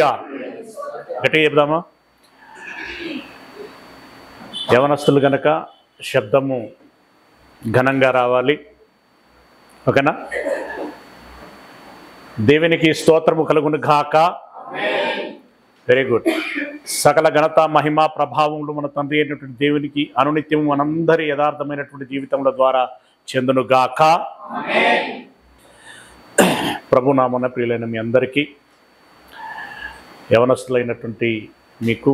గట్టిగా చెప్దామా? యవనస్తులు గనక శబ్దము ఘనంగా రావాలి. ఓకేనా? దేవునికి స్తోత్రము కలుగును గాక. Very good. సకల ఘనత మహిమ ప్రభావములు మన తండ్రి అయినటువంటి దేవునికి అనునిత్యము మనందరి యథార్థమైనటువంటి జీవితముల ద్వారా చెందును గాక. ప్రభునామన ప్రియులైన మీ అందరికీ, యవనస్తులైనటువంటి మీకు,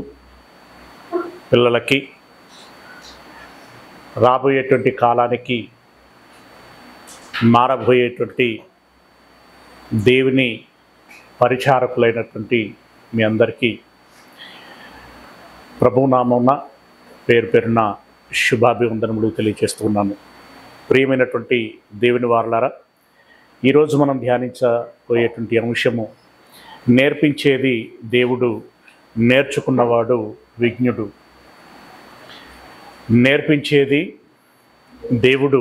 పిల్లలకి, రాబోయేటువంటి కాలానికి మారబోయేటువంటి దేవుని పరిచారకులైనటువంటి మీ అందరికీ ప్రభునామమున పేరు పేరున శుభాభివందనములు తెలియజేస్తున్నాను. ప్రియమైనటువంటి దేవుని వారలారా, ఈరోజు మనం ధ్యానించబోయేటువంటి అంశము, నేర్పించేది దేవుడు, నేర్చుకున్నవాడు విజ్ఞుడు. నేర్పించేది దేవుడు,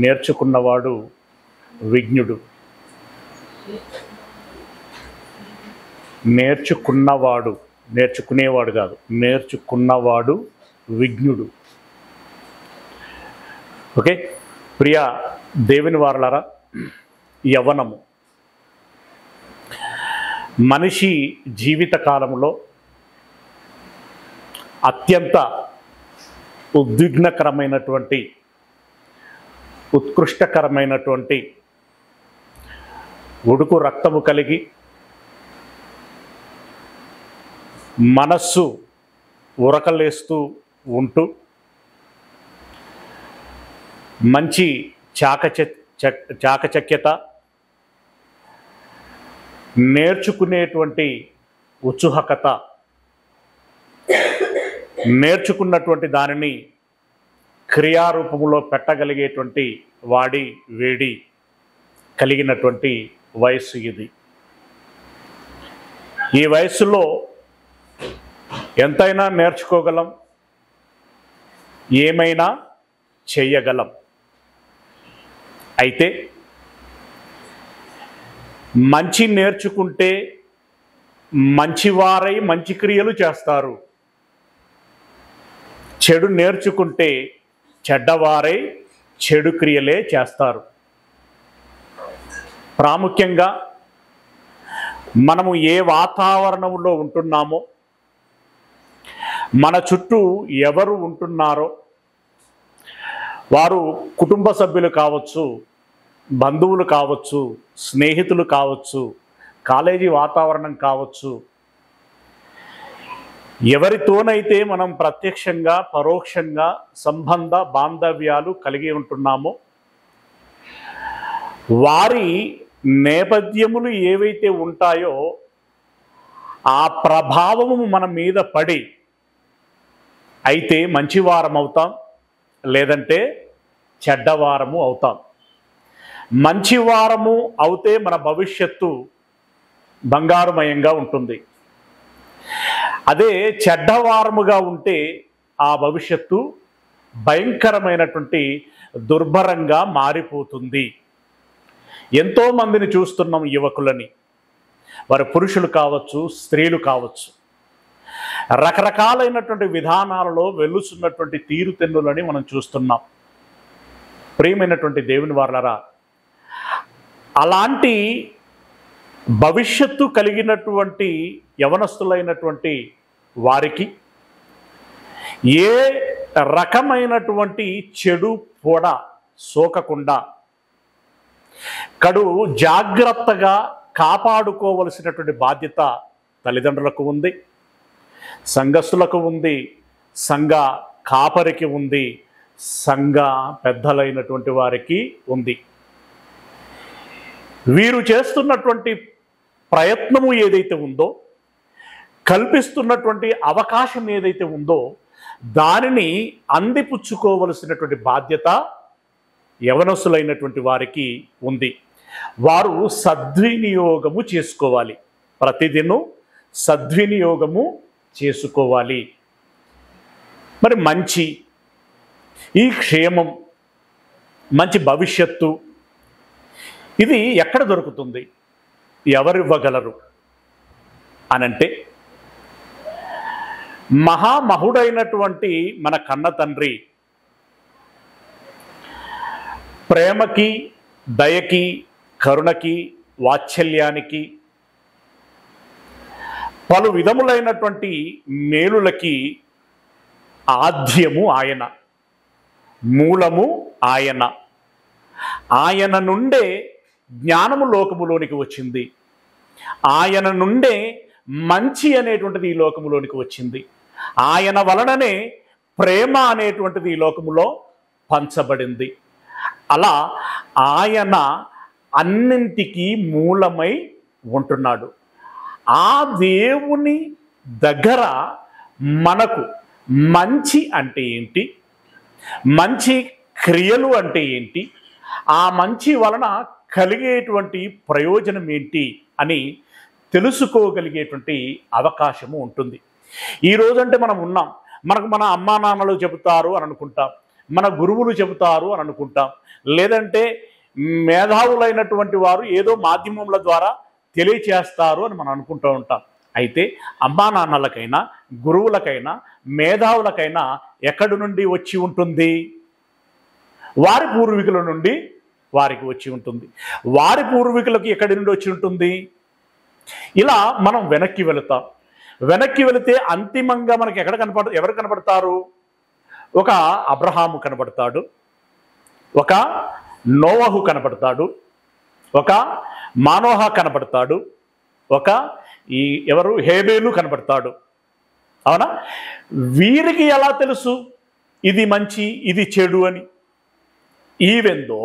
నేర్చుకున్నవాడు విజ్ఞుడు. నేర్చుకున్నవాడు, నేర్చుకునేవాడు కాదు, నేర్చుకున్నవాడు విజ్ఞుడు. ఓకే, ప్రియ దేవుని వారలారా, యవ్వనము మనిషి జీవిత కాలంలో అత్యంత ఉద్విగ్నకరమైనటువంటి, ఉత్కృష్టకరమైనటువంటి, ఉడుకు రక్తము కలిగి మనస్సు ఉరకలేస్తూ ఉంటూ మంచి చాకచక్యత, నేర్చుకునేటువంటి ఉత్సుకత, నేర్చుకున్నటువంటి దానిని క్రియారూపంలో పెట్టగలిగేటువంటి వాడి వేడి కలిగినటువంటి వయస్సు ఇది. ఈ వయస్సులో ఎంతైనా నేర్చుకోగలం, ఏమైనా చెయ్యగలం. అయితే మంచి నేర్చుకుంటే మంచివారై మంచి క్రియలు చేస్తారు, చెడు నేర్చుకుంటే చెడ్డవారై చెడు క్రియలే చేస్తారు. ప్రాముఖ్యంగా మనము ఏ వాతావరణంలో ఉంటున్నామో, మన చుట్టూ ఎవరు ఉంటున్నారో, వారు కుటుంబ సభ్యులు కావచ్చు, బంధువులు కావచ్చు, స్నేహితులు కావచ్చు, కాలేజీ వాతావరణం కావచ్చు, ఎవరితోనైతే మనం ప్రత్యక్షంగా పరోక్షంగా సంబంధ బాంధవ్యాలు కలిగి ఉంటున్నామో, వారి నేపథ్యములు ఏవైతే ఉంటాయో ఆ ప్రభావము మన మీద పడి అయితే మంచివారం అవుతాం, లేదంటే చెడ్డవారము అవుతాం. మంచివారము అవుతే మన భవిష్యత్తు బంగారుమయంగా ఉంటుంది. అదే చెడ్డవారముగా ఉంటే ఆ భవిష్యత్తు భయంకరమైనటువంటి దుర్భరంగా మారిపోతుంది. ఎంతోమందిని చూస్తున్నాం, యువకులని, వారు పురుషులు కావచ్చు, స్త్రీలు కావచ్చు, రకరకాలైనటువంటి విధానాలలో వెలుస్తున్నటువంటి తీరుతెన్నులని మనం చూస్తున్నాం. ప్రియమైనటువంటి దేవుని వారలారా, అలాంటి భవిష్యత్తు కలిగినటువంటి యవనస్తులైనటువంటి వారికి ఏ రకమైనటువంటి చెడు పొడ సోకకుండా కడు జాగ్రత్తగా కాపాడుకోవలసినటువంటి బాధ్యత తల్లిదండ్రులకు ఉంది, సంఘస్థులకు ఉంది, సంఘ కాపరికి ఉంది, సంఘ పెద్దలైనటువంటి వారికి ఉంది. వీరు చేస్తున్నటువంటి ప్రయత్నము ఏదైతే ఉందో, కల్పిస్తున్నటువంటి అవకాశం ఏదైతే ఉందో, దానిని అందిపుచ్చుకోవలసినటువంటి బాధ్యత యవనస్తులైనటువంటి వారికి ఉంది. వారు సద్వినియోగము చేసుకోవాలి, ప్రతిదినం సద్వినియోగము చేసుకోవాలి. మరి మంచి ఈ క్షేమం, మంచి భవిష్యత్తు ఇది ఎక్కడ దొరుకుతుంది? ఎవరు ఇవ్వగలరు? అనంటే మహామహుడైనటువంటి మన కన్న తండ్రి ప్రేమకి, దయకి, కరుణకి, వాత్సల్యానికి, పలు విధములైనటువంటి మేలులకి ఆద్యము ఆయన, మూలము ఆయన. ఆయన నుండే జ్ఞానము లోకములోనికి వచ్చింది. ఆయన నుండే మంచి అనేటువంటిది ఈ లోకములోనికి వచ్చింది. ఆయన వలననే ప్రేమ అనేటువంటిది ఈ లోకములో పంచబడింది. అలా ఆయన అన్నింటికీ మూలమై ఉంటున్నాడు. ఆ దేవుని దగ్గర మనకు మంచి అంటే ఏంటి, మంచి క్రియలు అంటే ఏంటి, ఆ మంచి వలన కలిగేటువంటి ప్రయోజనం ఏంటి అని తెలుసుకోగలిగేటువంటి అవకాశము ఉంటుంది. ఈరోజంటే మనం ఉన్నాం, మనకు మన అమ్మా నాన్నలు చెబుతారు అని అనుకుంటాం, మన గురువులు చెబుతారు అని అనుకుంటాం, లేదంటే మేధావులైనటువంటి వారు ఏదో మాధ్యమముల ద్వారా తెలియచేస్తారు అని మనం అనుకుంటూ ఉంటాం. అయితే అమ్మా నాన్నలకైనా, గురువులకైనా, మేధావులకైనా ఎక్కడి నుండి వచ్చి ఉంటుంది? వారి పూర్వీకుల నుండి వారికి వచ్చి ఉంటుంది. వారి పూర్వీకులకు ఎక్కడి నుండి వచ్చి ఉంటుంది? ఇలా మనం వెనక్కి వెళుతాం. వెనక్కి వెళితే అంతిమంగా మనకి ఎవరు కనపడతారు? ఒక అబ్రహాము కనపడతాడు, ఒక నోవహు కనపడతాడు, ఒక మానోహ కనపడతాడు, ఒక హేబేలు కనపడతాడు. అవునా? వీరికి ఎలా తెలుసు ఇది మంచి ఇది చెడు అని? ఈవెందో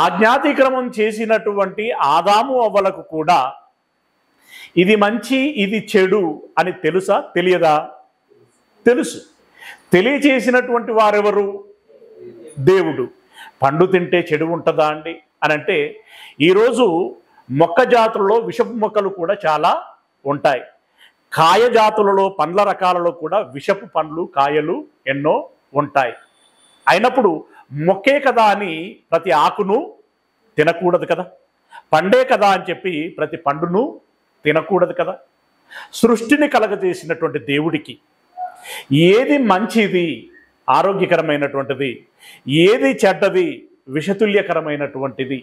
ఆజ్ఞాతిక్రమం చేసినటువంటి ఆదాము అవ్వలకు కూడా ఇది మంచి ఇది చెడు అని తెలుసా తెలియదా? తెలుసు. తెలియచేసినటువంటి వారెవరు? దేవుడు. పండు తింటే చెడు ఉంటుందా అండి అని అంటే, ఈరోజు మొక్క జాతులలో విషపు మొక్కలు కూడా చాలా ఉంటాయి. కాయ జాతులలో పండ్ల రకాలలో కూడా విషపు పండ్లు కాయలు ఎన్నో ఉంటాయి. అయినప్పుడు మొక్కే కదా అని ప్రతి ఆకును తినకూడదు కదా, పండే కదా అని చెప్పి ప్రతి పండును తినకూడదు కదా. సృష్టిని కలగజేసినటువంటి దేవుడికి ఏది మంచిది ఆరోగ్యకరమైనటువంటిది, ఏది చెడ్డది విషతుల్యకరమైనటువంటిది,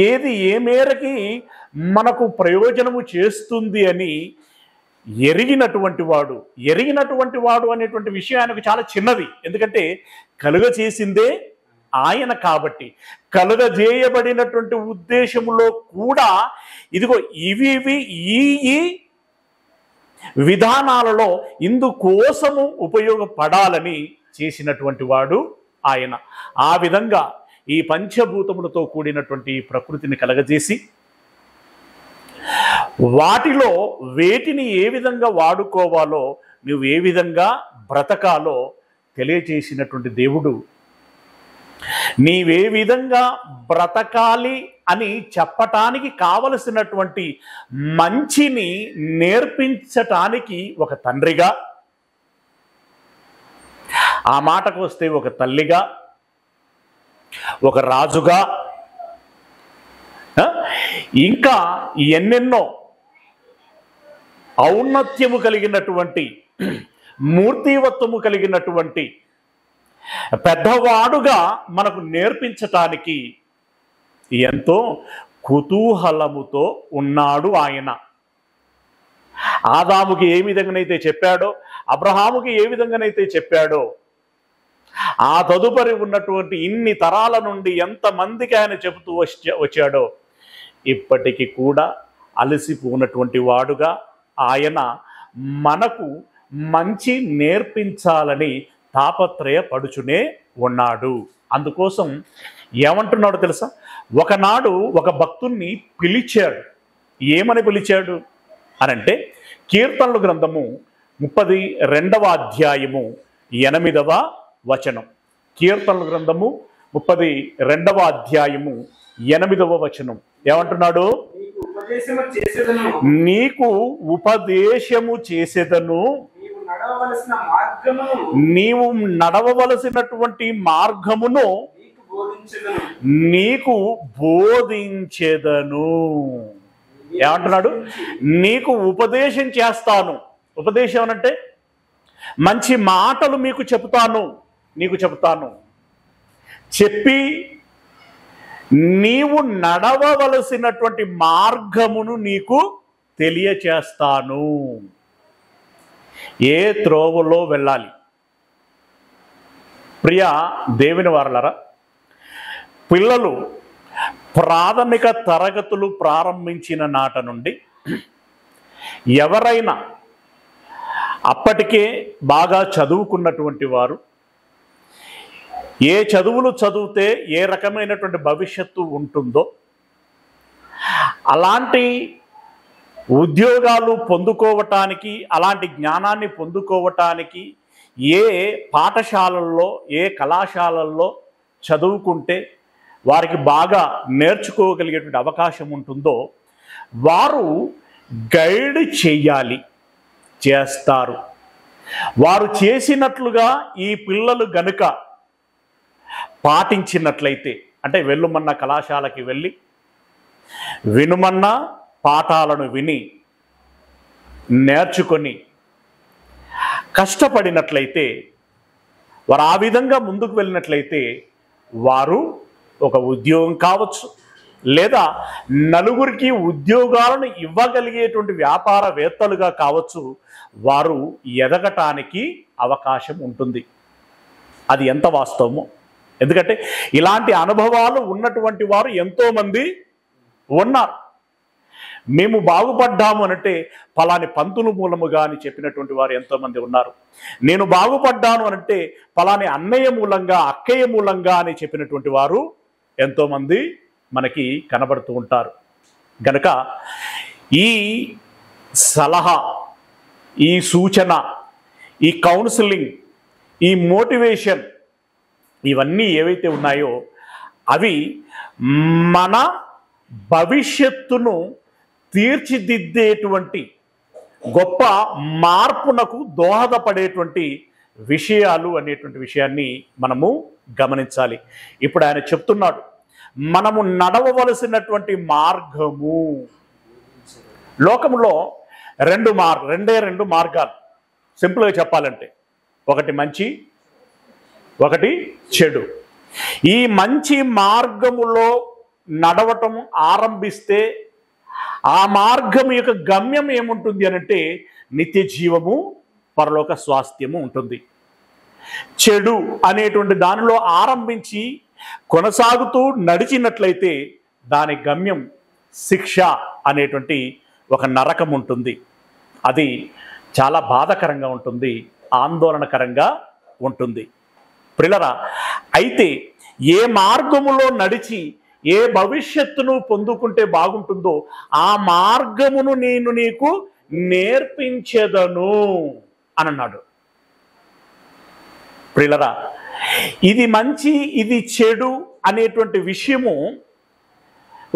ఏది ఏ మేరకి మనకు ప్రయోజనము చేస్తుంది అని ఎరిగినటువంటి వాడు అనేటువంటి విషయం ఆయనకు చాలా చిన్నది. ఎందుకంటే కలుగచేసిందే ఆయన కాబట్టి. కలుగజేయబడినటువంటి ఉద్దేశములో కూడా ఇదిగో ఇవి ఈ విధానాలలో ఇందుకోసము ఉపయోగపడాలని చేసినటువంటి వాడు ఆయన. ఆ విధంగా ఈ పంచభూతములతో కూడినటువంటి ప్రకృతిని కలగజేసి వాటిలో వేటిని ఏ విధంగా వాడుకోవాలో, నువ్వు ఏ విధంగా బ్రతకాలో తెలియచేసినటువంటి దేవుడు నీవే విధంగా బ్రతకాలి అని చెప్పటానికి కావలసినటువంటి మంచిని నేర్పించటానికి ఒక తండ్రిగా, ఆ మాటకు వస్తే ఒక తల్లిగా, ఒక రాజుగా, ఇంకా ఎన్నెన్నో ఔన్నత్యము కలిగినటువంటి మూర్తివత్వము కలిగినటువంటి పెద్దవాడుగా మనకు నేర్పించటానికి ఎంతో కుతూహలముతో ఉన్నాడు ఆయన. ఆదాముకి ఏ విధంగానైతే చెప్పాడో, అబ్రహాముకి ఏ విధంగానైతే చెప్పాడో, ఆ తదుపరి ఉన్నటువంటి ఇన్ని తరాల నుండి ఎంతమందికి ఆయన చెబుతూ వచ్చాడో, ఇప్పటికీ కూడా అలసిపోనటువంటి వాడుగా ఆయన మనకు మంచి నేర్పించాలని తాపత్రయపడుచునే ఉన్నాడు. అందుకోసం ఏమంటున్నాడో తెలుసా? ఒకనాడు ఒక భక్తుణ్ణి పిలిచాడు. ఏమని పిలిచాడు అనంటే, కీర్తనల గ్రంథము 32వ అధ్యాయము 8వ వచనం. కీర్తనల గ్రంథము 32వ అధ్యాయము 8వ వచనం ఏమంటున్నాడు? నీకు ఉపదేశము చేసేదను, నీవు నడవవలసినటువంటి మార్గమును నీకు బోధించెదను. ఏమంటున్నాడు? నీకు ఉపదేశం చేస్తాను. ఉపదేశం అంటే మంచి మాటలు నీకు చెబుతాను. చెప్పి నీవు నడవవలసినటువంటి మార్గమును నీకు తెలియచేస్తాను. ఏ త్రోవలో వెళ్ళాలి? ప్రియ దేవుని వారలారా, పిల్లలు ప్రాథమిక తరగతులు ప్రారంభించిన నాట నుండి ఎవరైనా అప్పటికే బాగా చదువుకున్నటువంటి వారు ఏ చదువులు చదివితే ఏ రకమైనటువంటి భవిష్యత్తు ఉంటుందో అలాంటి ఉద్యోగాలు పొందుకోవటానికి, అలాంటి జ్ఞానాన్ని పొందుకోవటానికి ఏ పాఠశాలల్లో, ఏ కళాశాలల్లో చదువుకుంటే వారికి బాగా నేర్చుకోగలిగేటువంటి అవకాశం ఉంటుందో వారు గైడ్ చేస్తారు. వారు చేసినట్లుగా ఈ పిల్లలు గనుక పాటించినట్లయితే, అంటే వెళ్ళుమన్న కళాశాలకి వెళ్ళి వినుమన్న పాఠాలను విని నేర్చుకొని కష్టపడినట్లయితే, వారు ఆ విధంగా ముందుకు వెళ్ళినట్లయితే వారు ఒక ఉద్యోగం కావచ్చు, లేదా నలుగురికి ఉద్యోగాలను ఇవ్వగలిగేటువంటి వ్యాపారవేత్తలుగా కావచ్చు, వారు ఎదగటానికి అవకాశం ఉంటుంది. అది ఎంత వాస్తవమో, ఎందుకంటే ఇలాంటి అనుభవాలు ఉన్నటువంటి వారు ఎంతోమంది ఉన్నారు. మేము బాగుపడ్డాము అంటే ఫలాని పంతులు మూలముగా అని చెప్పినటువంటి వారు ఎంతోమంది ఉన్నారు. నేను బాగుపడ్డాను అంటే ఫలాని అన్నయ్య మూలంగా, అక్కయ్య మూలంగా అని చెప్పినటువంటి వారు ఎంతోమంది మనకి కనబడుతూ ఉంటారు. గనక ఈ సలహా, ఈ సూచన, ఈ కౌన్సిలింగ్, ఈ మోటివేషన్, ఇవన్నీ ఏవైతే ఉన్నాయో అవి మన భవిష్యత్తును తీర్చిదిద్దేటువంటి గొప్ప మార్పునకు దోహదపడేటువంటి విషయాలు అనేటువంటి విషయాన్ని మనము గమనించాలి. ఇప్పుడు ఆయన చెప్తున్నాడు, మనము నడవవలసినటువంటి మార్గము. లోకంలో రెండే రెండు మార్గాలు, సింపుల్గా చెప్పాలంటే, ఒకటి మంచి, ఒకటి చెడు. ఈ మంచి మార్గములో నడవటం ఆరంభిస్తే ఆ మార్గం యొక్క గమ్యం ఏముంటుంది అనంటే నిత్య జీవము, పరలోక స్వాస్థ్యము ఉంటుంది. చెడు అనేటువంటి దానిలో ఆరంభించి కొనసాగుతూ నడిచినట్లయితే దాని గమ్యం శిక్ష అనేటువంటి ఒక నరకం ఉంటుంది. అది చాలా బాధాకరంగా ఉంటుంది, ఆందోళనకరంగా ఉంటుంది. ప్రియులారా, అయితే ఏ మార్గములో నడిచి ఏ భవిష్యత్తును పొందుకుంటే బాగుంటుందో ఆ మార్గమును నేను నీకు నేర్పించెదను అని అన్నాడు. ప్రియులారా, ఇది మంచి, ఇది చెడు అనేటువంటి విషయము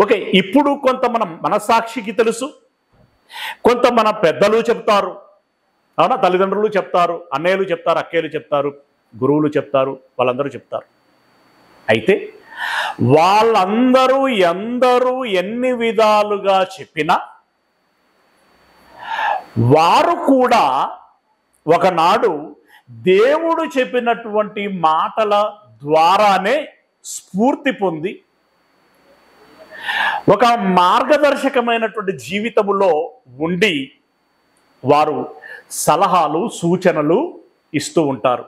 ఓకే, ఇప్పుడు కొంత మనం మనస్సాక్షికి తెలుసు, కొంత మన పెద్దలు చెప్తారు, అవునా, తల్లిదండ్రులు చెప్తారు, అన్నయ్యలు చెప్తారు, అక్కయ్యలు చెప్తారు, గురువులు చెప్తారు, వాళ్ళందరూ చెప్తారు. అయితే వాళ్ళందరూ ఎందరూ ఎన్ని విధాలుగా చెప్పినా వారు కూడా ఒకనాడు దేవుడు చెప్పినటువంటి మాటల ద్వారానే స్ఫూర్తి పొంది ఒక మార్గదర్శకమైనటువంటి జీవితములో ఉండి వారు సలహాలు, సూచనలు ఇస్తూ ఉంటారు.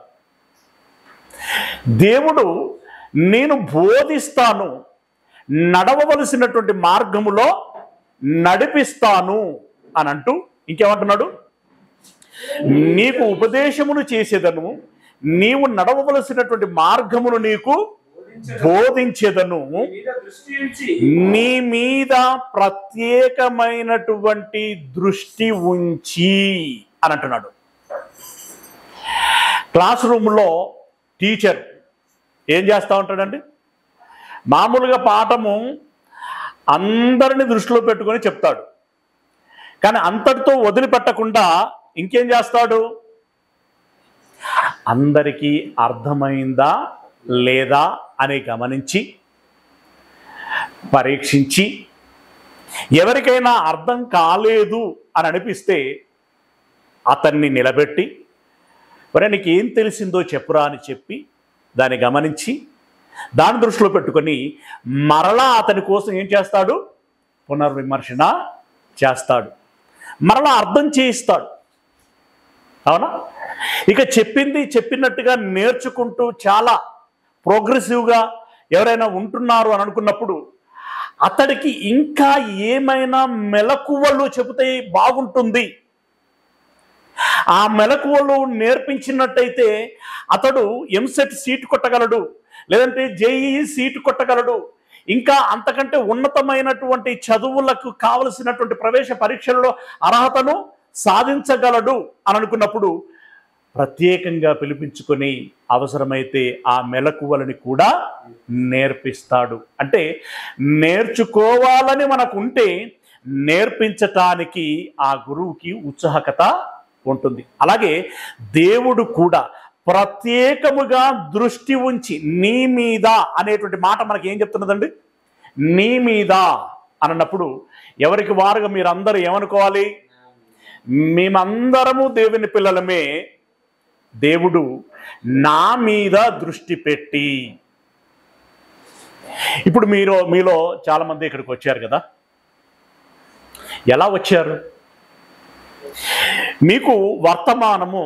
దేవుడు నేను బోధిస్తాను, నడవవలసినటువంటి మార్గములో నడిపిస్తాను అని అంటూ ఇంకేమంటున్నాడు? నీకు ఉపదేశమును చేసేదను, నీవు నడవవలసినటువంటి మార్గమును నీకు బోధించేదను, నీ మీద ప్రత్యేకమైనటువంటి దృష్టి ఉంచి అని అంటున్నాడు. క్లాస్ రూమ్లో టీచర్ ఏం చేస్తూ ఉంటాడండి? మామూలుగా పాఠము అందరిని దృష్టిలో పెట్టుకొని చెప్తాడు, కానీ అంతటితో వదిలిపెట్టకుండా ఇంకేం చేస్తాడు? అందరికీ అర్థమైందా లేదా అని గమనించి, పరీక్షించి, ఎవరికైనా అర్థం కాలేదు అని అనిపిస్తే అతన్ని నిలబెట్టి, మరి నీకు ఏం తెలిసిందో చెప్పురా అని చెప్పి దాన్ని గమనించి దాని దృష్టిలో పెట్టుకొని మరలా అతని కోసం ఏం చేస్తాడు? పునర్విమర్శన చేస్తాడు, మరలా అర్థం చేయిస్తాడు. అవునా? ఇక చెప్పింది చెప్పినట్టుగా నేర్చుకుంటూ చాలా ప్రోగ్రెసివ్గా ఎవరైనా ఉంటున్నారు అని అనుకున్నప్పుడు అతడికి ఇంకా ఏమైనా మెలకువలు చెబితే బాగుంటుంది, ఆ మెలకువలు నేర్పించినట్టయితే అతడు ఎంసెట్ సీటు కొట్టగలడు, లేదంటే జేఈఈ సీటు కొట్టగలడు, ఇంకా అంతకంటే ఉన్నతమైనటువంటి చదువులకు కావలసినటువంటి ప్రవేశ పరీక్షలలో అర్హతను సాధించగలడు అని అనుకున్నప్పుడు ప్రత్యేకంగా పిలిపించుకొని అవసరమైతే ఆ మెలకువలని కూడా నేర్పిస్తాడు. అంటే నేర్చుకోవాలని మనకుంటే నేర్పించటానికి ఆ గురువుకి ఉత్సాహకత ఉంటుంది. అలాగే దేవుడు కూడా ప్రత్యేకముగా దృష్టి ఉంచి నీ మీద అనేటువంటి మాట మనకి ఏం చెప్తున్నదండి? నీ మీద అన్నప్పుడు ఎవరికి వారుగా మీరందరూ ఏమనుకోవాలి? మేమందరము దేవుని పిల్లలమే, దేవుడు నా మీద దృష్టి పెట్టి. ఇప్పుడు మీలో చాలామంది ఇక్కడికి వచ్చారు కదా, ఎలా వచ్చారు? మీకు వర్తమానము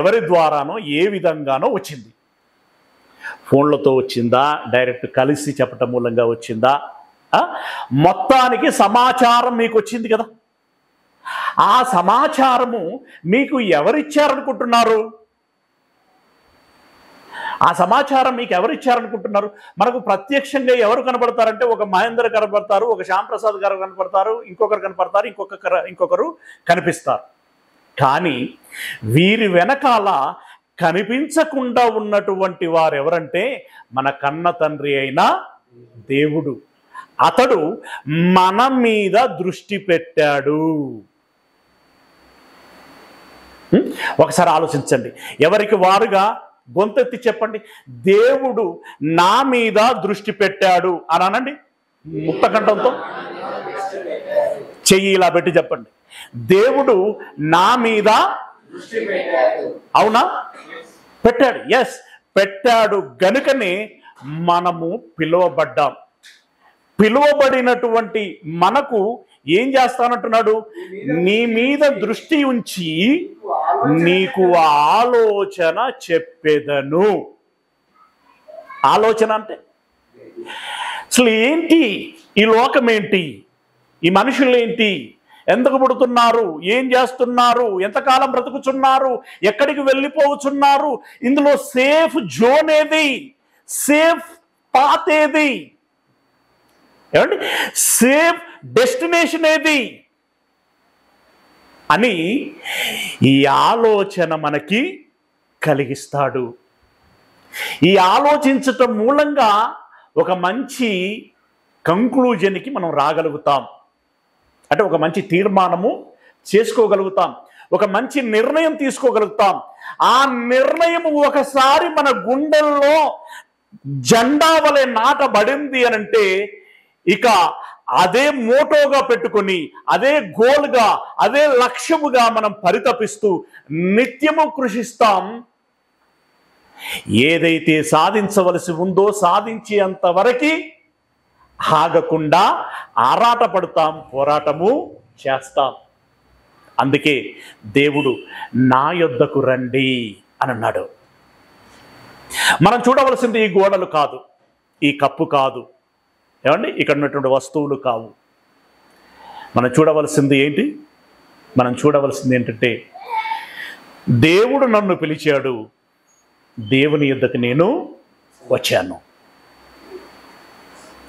ఎవరి ద్వారానో ఏ విధంగానో వచ్చింది. ఫోన్లతో వచ్చిందా, డైరెక్ట్ కలిసి చెప్పటం మూలంగా వచ్చిందా? మొత్తానికి సమాచారం మీకు వచ్చింది కదా. ఆ సమాచారము మీకు ఎవరిచ్చారనుకుంటున్నారు? ఆ సమాచారం మీకు ఎవరిచ్చారనుకుంటున్నారు? మనకు ప్రత్యక్షంగా ఎవరు కనపడతారంటే ఒక మహేందర్ కనపడతారు, ఒక శ్యామ్ ప్రసాద్ గారు కనపడతారు, ఇంకొకరు కనపడతారు, ఇంకొకరు కనిపిస్తారు. కానీ వీరి వెనకాల కనిపించకుండా ఉన్నటువంటి వారు ఎవరంటే మన కన్న తండ్రి అయిన దేవుడు. అతడు మన మీద దృష్టి పెట్టాడు. ఒకసారి ఆలోచించండి, ఎవరికి వారుగా గొంతెత్తి చెప్పండి, దేవుడు నా మీద దృష్టి పెట్టాడు అని అనండి. ముక్తకంఠంతో చెయ్యి ఇలా పెట్టి చెప్పండి, దేవుడు నా మీద అవునా పెట్టాడు. ఎస్, పెట్టాడు గనుకనే మనము పిలువబడ్డాం. పిలువబడినటువంటి మనకు ఏం చేస్తానంటున్నాడు? నీ మీద దృష్టి ఉంచి నీకు ఆలోచన చెప్పేదను. ఆలోచన అంటే అసలు ఏంటి? ఈ లోకం ఏంటి? ఈ మనుషులు ఏంటి? ఎందుకు పుడుతున్నారు? ఏం చేస్తున్నారు? ఎంతకాలం బ్రతుకుచున్నారు? ఎక్కడికి వెళ్ళిపోతున్నారు? ఇందులో సేఫ్ జోన్ ఏది? సేఫ్ పాత్ ఏది? ఏమండి, సేఫ్ డెస్టినేషన్ ఏది అని ఈ ఆలోచన మనకి కలిగిస్తాడు. ఈ ఆలోచించటం మూలంగా ఒక మంచి కంక్లూజన్కి మనం రాగలుగుతాం. అంటే ఒక మంచి తీర్మానము చేసుకోగలుగుతాం, ఒక మంచి నిర్ణయం తీసుకోగలుగుతాం. ఆ నిర్ణయం ఒకసారి మన గుండెల్లో జెండా వలె నాటబడింది అనంటే ఇక అదే మోటోగా పెట్టుకొని, అదే గోల్గా, అదే లక్ష్యముగా మనం పరితపిస్తూ నిత్యము కృషిస్తాం. ఏదైతే సాధించవలసి ఉందో సాధించేంత వరకు ఆగకుండా ఆరాటపడతాం, పోరాటము చేస్తాం. అందుకే దేవుడు నా యొద్దకు రండి అని అన్నాడు. మనం చూడవలసింది ఈ గోడలు కాదు, ఈ కప్పు కాదు, ఏమండి ఇక్కడ ఉన్నటువంటి వస్తువులు కావు. మనం చూడవలసింది ఏంటి? మనం చూడవలసింది ఏంటంటే దేవుడు నన్ను పిలిచాడు, దేవుని యొద్దకు నేను వచ్చాను.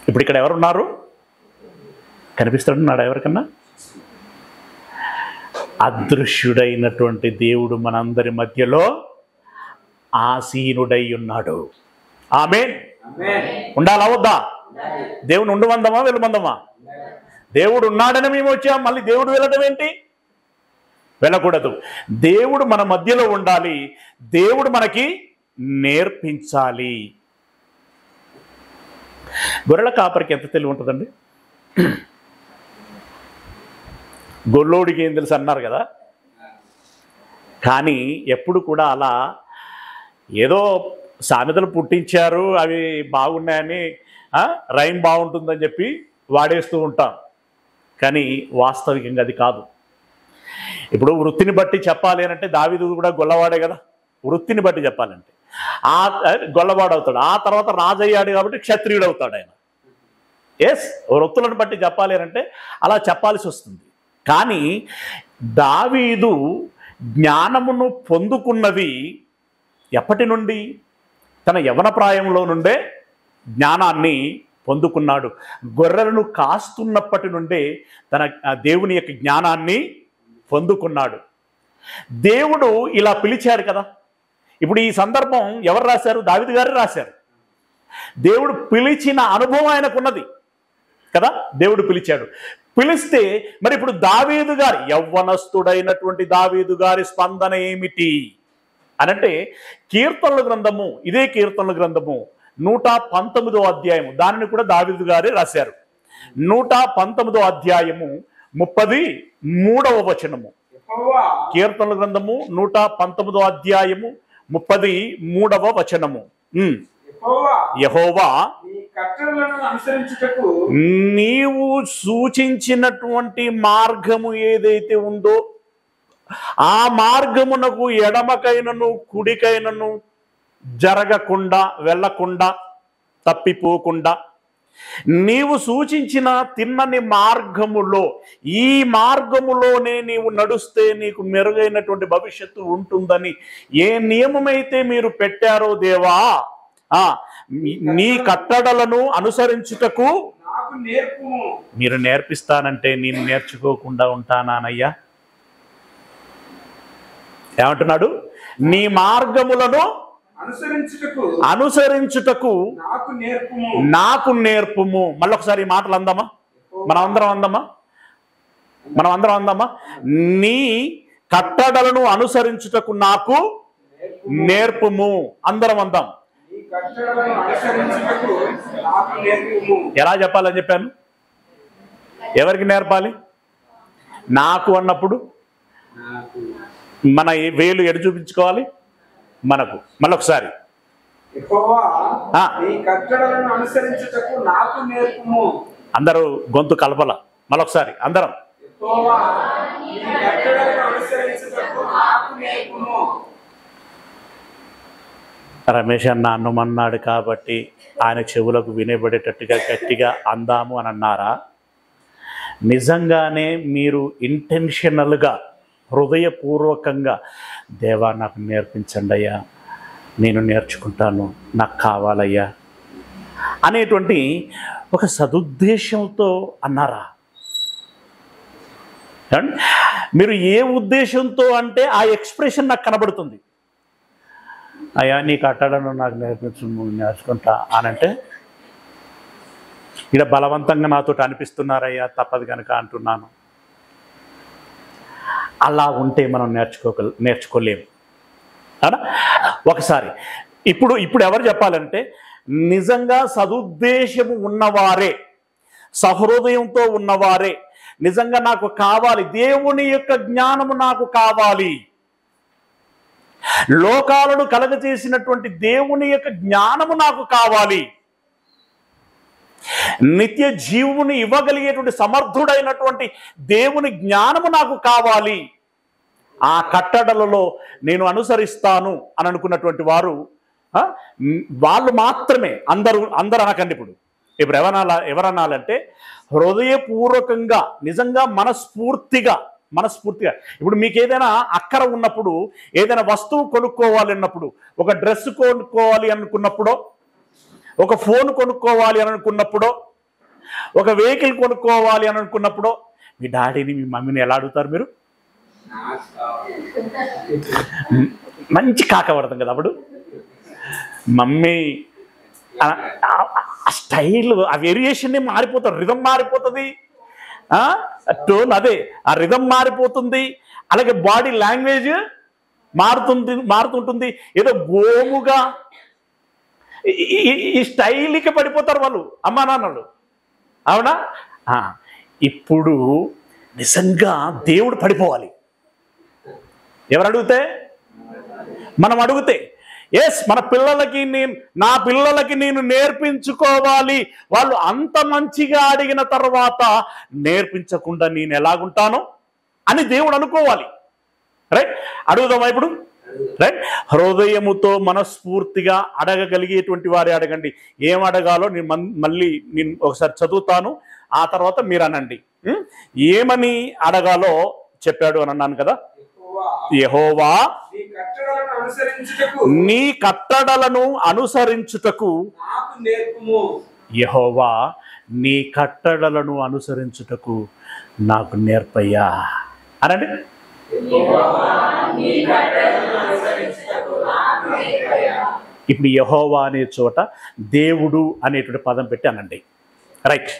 ఇప్పుడు ఇక్కడ ఎవరున్నారు? కనిపిస్తున్నాడు ఎవరికన్నా? అదృశ్యుడైనటువంటి దేవుడు మనందరి మధ్యలో ఆసీనుడై ఉన్నాడు. ఆమేన్. ఉండాలా వద్దా? దేవుని ఉండమందమా వెళ్ళమందమా? దేవుడు ఉన్నాడని మేము వచ్చాం, మళ్ళీ దేవుడు వెళ్ళడం ఏంటి? వెళ్ళకూడదు. దేవుడు మన మధ్యలో ఉండాలి, దేవుడు మనకి నేర్పించాలి. గొర్రెల కాపరికి ఎంత తెలివి ఉంటుందండి? గొల్లోడికి ఏం తెలుసు అన్నారు కదా. కానీ ఎప్పుడు కూడా అలా ఏదో సామెతలు పుట్టించారు, అవి బాగున్నాయని రైమ్ బాగుంటుందని చెప్పి వాడేస్తూ ఉంటాం. కానీ వాస్తవికంగా అది కాదు. ఇప్పుడు వృత్తిని బట్టి చెప్పాలి అంటే దావీదు కూడా గొల్లవాడే కదా. వృత్తిని బట్టి చెప్పాలంటే ఆ గొల్లవాడు అవుతాడు. ఆ తర్వాత రాజయ్యాడు కాబట్టి క్షత్రియుడు అవుతాడు ఆయన. ఎస్, వృత్తులను బట్టి చెప్పాలి అంటే అలా చెప్పాల్సి వస్తుంది. కానీ దావీదు జ్ఞానమును పొందుకున్నది ఎప్పటి నుండి? తన యవన ప్రాయంలో నుండే జ్ఞానాన్ని పొందుకున్నాడు. గొర్రెలను కాస్తున్నప్పటి నుండే తన దేవుని యొక్క జ్ఞానాన్ని పొందుకున్నాడు. దేవుడు ఇలా పిలిచాడు కదా. ఇప్పుడు ఈ సందర్భం ఎవరు రాశారు? దావీదు గారు రాశారు. దేవుడు పిలిచిన అనుభవం ఆయనకున్నది కదా. దేవుడు పిలిచాడు. పిలిస్తే మరి ఇప్పుడు దావీదు గారి యవ్వనస్తుడైనటువంటి దావీదు గారి స్పందన ఏమిటి అనంటే, కీర్తనల గ్రంథము, ఇదే కీర్తనల గ్రంథము 119వ అధ్యాయము, దానిని కూడా దావీదు గారే రాశారు. 119వ అధ్యాయము 33వ వచనము. కీర్తనల గ్రంథము 119వ అధ్యాయము 33వ వచనము. యెహోవా నీవు సూచించినటువంటి మార్గము ఏదైతే ఉందో ఆ మార్గమునకు ఎడమకైనను కుడికైనను జరగకుండా, వెళ్ళకుండా, తప్పిపోకుండా నీవు సూచించిన తిన్నని మార్గములో, ఈ మార్గములోనే నీవు నడుస్తే నీకు మెరుగైనటువంటి భవిష్యత్తు ఉంటుందని ఏ నియమమైతే మీరు పెట్టారో దేవా, నీ కట్టడలను అనుసరించుటకు మీరు నేర్పిస్తానంటే నేను నేర్చుకోకుండా ఉంటానానయ్యా. ఏమంటున్నాడు? నీ మార్గములను అనుసరించుటకు నాకు నేర్పుము. మళ్ళొకసారి ఈ మాటలు అందామా? మనం అందరం అందామా? నీ కట్టడలను అనుసరించుటకు నాకు నేర్పుము. అందరం అందాం. ఎలా చెప్పాలని చెప్పాను? ఎవరికి నేర్పాలి? నాకు అన్నప్పుడు మన వేలు ఎడు చూపించుకోవాలి మనకు. మళ్ళొకసారి అందరూ గొంతు కలపల. మళ్ళొకసారి అందరం. రమేష్ అన్న అన్నమన్నాడు కాబట్టి ఆయన చెవులకు వినబడేటట్టుగా గట్టిగా అందాము అని అన్నారా? నిజంగానే మీరు ఇంటెన్షనల్గా, హృదయపూర్వకంగా దేవా నాకు నేర్పించండి అయ్యా, నేను నేర్చుకుంటాను, నాకు కావాలయ్యా అనేటువంటి ఒక సదుద్దేశంతో అన్నారా? మీరు ఏ ఉద్దేశంతో అంటే ఆ ఎక్స్ప్రెషన్ నాకు కనబడుతుంది. అయ్యా నీ కట్టడను నాకు నేర్చుకుంటా అనంటే ఇక్కడ బలవంతంగా నాతో అనిపిస్తున్నారయ్యా, తప్పదు కనుక అంటున్నాను. అలా ఉంటే మనం నేర్చుకోలేము. ఒకసారి ఇప్పుడు ఎవరు చెప్పాలంటే, నిజంగా సదుద్దేశము ఉన్నవారే, సహృదయంతో ఉన్నవారే, నిజంగా నాకు కావాలి, దేవుని యొక్క జ్ఞానము నాకు కావాలి, లోకాలను కలగచేసినటువంటి దేవుని యొక్క జ్ఞానము నాకు కావాలి, నిత్య జీవుని ఇవ్వగలిగేటువంటి సమర్థుడైనటువంటి దేవుని జ్ఞానము నాకు కావాలి, ఆ కట్టడలలో నేను అనుసరిస్తాను అని అనుకున్నటువంటి వారు, వాళ్ళు మాత్రమే, అందరూ అనకండి. ఇప్పుడు ఎవరనాలంటే హృదయపూర్వకంగా, నిజంగా మనస్ఫూర్తిగా. ఇప్పుడు మీకు ఏదైనా అక్కర ఉన్నప్పుడు, ఏదైనా వస్తువు కొనుక్కోవాలి అన్నప్పుడు, ఒక డ్రెస్ కొనుక్కోవాలి అనుకున్నప్పుడో, ఒక ఫోన్ కొనుక్కోవాలి అని అనుకున్నప్పుడో, ఒక వెహికల్ కొనుక్కోవాలి అని అనుకున్నప్పుడో మీ డాడీని, మీ మమ్మీని ఎలా అడుగుతారు మీరు? మంచి కాకపడతాం కదా అప్పుడు. మమ్మీ ఆ స్టైల్, ఆ వేరియేషన్ మారిపోతుంది, రిధం మారిపోతుంది, టోన్ అదే, ఆ రిధం మారిపోతుంది. అలాగే బాడీ లాంగ్వేజ్ మారుతుంటుంది. ఏదో గోముగా ఈ స్టైల్కి పడిపోతారు వాళ్ళు, అమ్మా నాన్నలు. అవునా? ఇప్పుడు నిజంగా దేవుడు పడిపోవాలి. ఎవరు అడిగితే? మనం అడిగితే. ఎస్, నా పిల్లలకి నేను నేర్పించుకోవాలి. వాళ్ళు అంత మంచిగా అడిగిన తర్వాత నేర్పించకుండా నేను ఎలాగుంటాను అని దేవుడు అనుకోవాలి. రైట్? అడుగుదామా ఇప్పుడు? రైట్? హృదయముతో మనస్ఫూర్తిగా అడగగలిగేటువంటి వారే అడగండి. ఏం అడగాలో మళ్ళీ నేను ఒకసారి చదువుతాను, ఆ తర్వాత మీరు అనండి. ఏమని అడగాలో చెప్పాడు అని అన్నాను కదా. యెహోవా నీ కట్టడలను అనుసరించుటకు యెహోవా నీ కట్టడలను అనుసరించుటకు నాకు నేర్పయ్యా అనండి. ఇప్పుడు యెహోవా అనే చోట దేవుడు అనేటువంటి పదం పెట్టి అనండి. రైట్?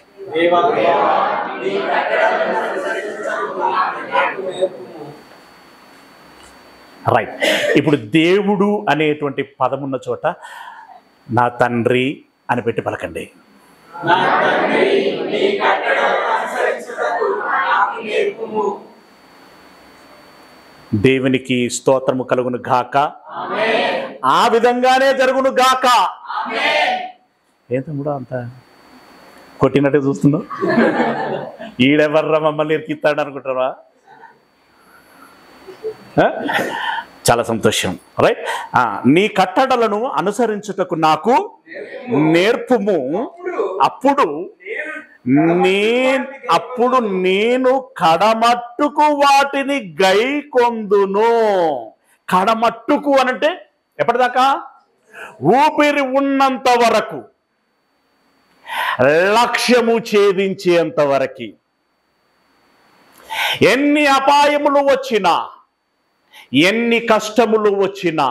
రైట్. ఇప్పుడు దేవుడు అనేటువంటి పదం ఉన్న చోట నా తండ్రి అని పెట్టి పలకండి. దేవునికి స్తోత్రము కలుగును గాక. ఆ విధంగానే జరుగును గాక. ఏం తమ్ముడు అంత కొట్టినట్టు చూస్తున్నావు? ఈడెవర్రా మమ్మల్ని ఇరికిస్తాడు అనుకుంటారా? చాలా సంతోషం. రైట్? నీ కట్టడలను అనుసరించుటకు నాకు నేర్పుము, అప్పుడు నేను కడమట్టుకు వాటిని గైకొందును. కడమట్టుకు అనంటే ఎప్పటిదాకా? ఊపిరి ఉన్నంత వరకు, లక్ష్యము ఛేదించేంత వరకు. ఎన్ని అపాయములు వచ్చినా, ఎన్ని కష్టములు వచ్చినా,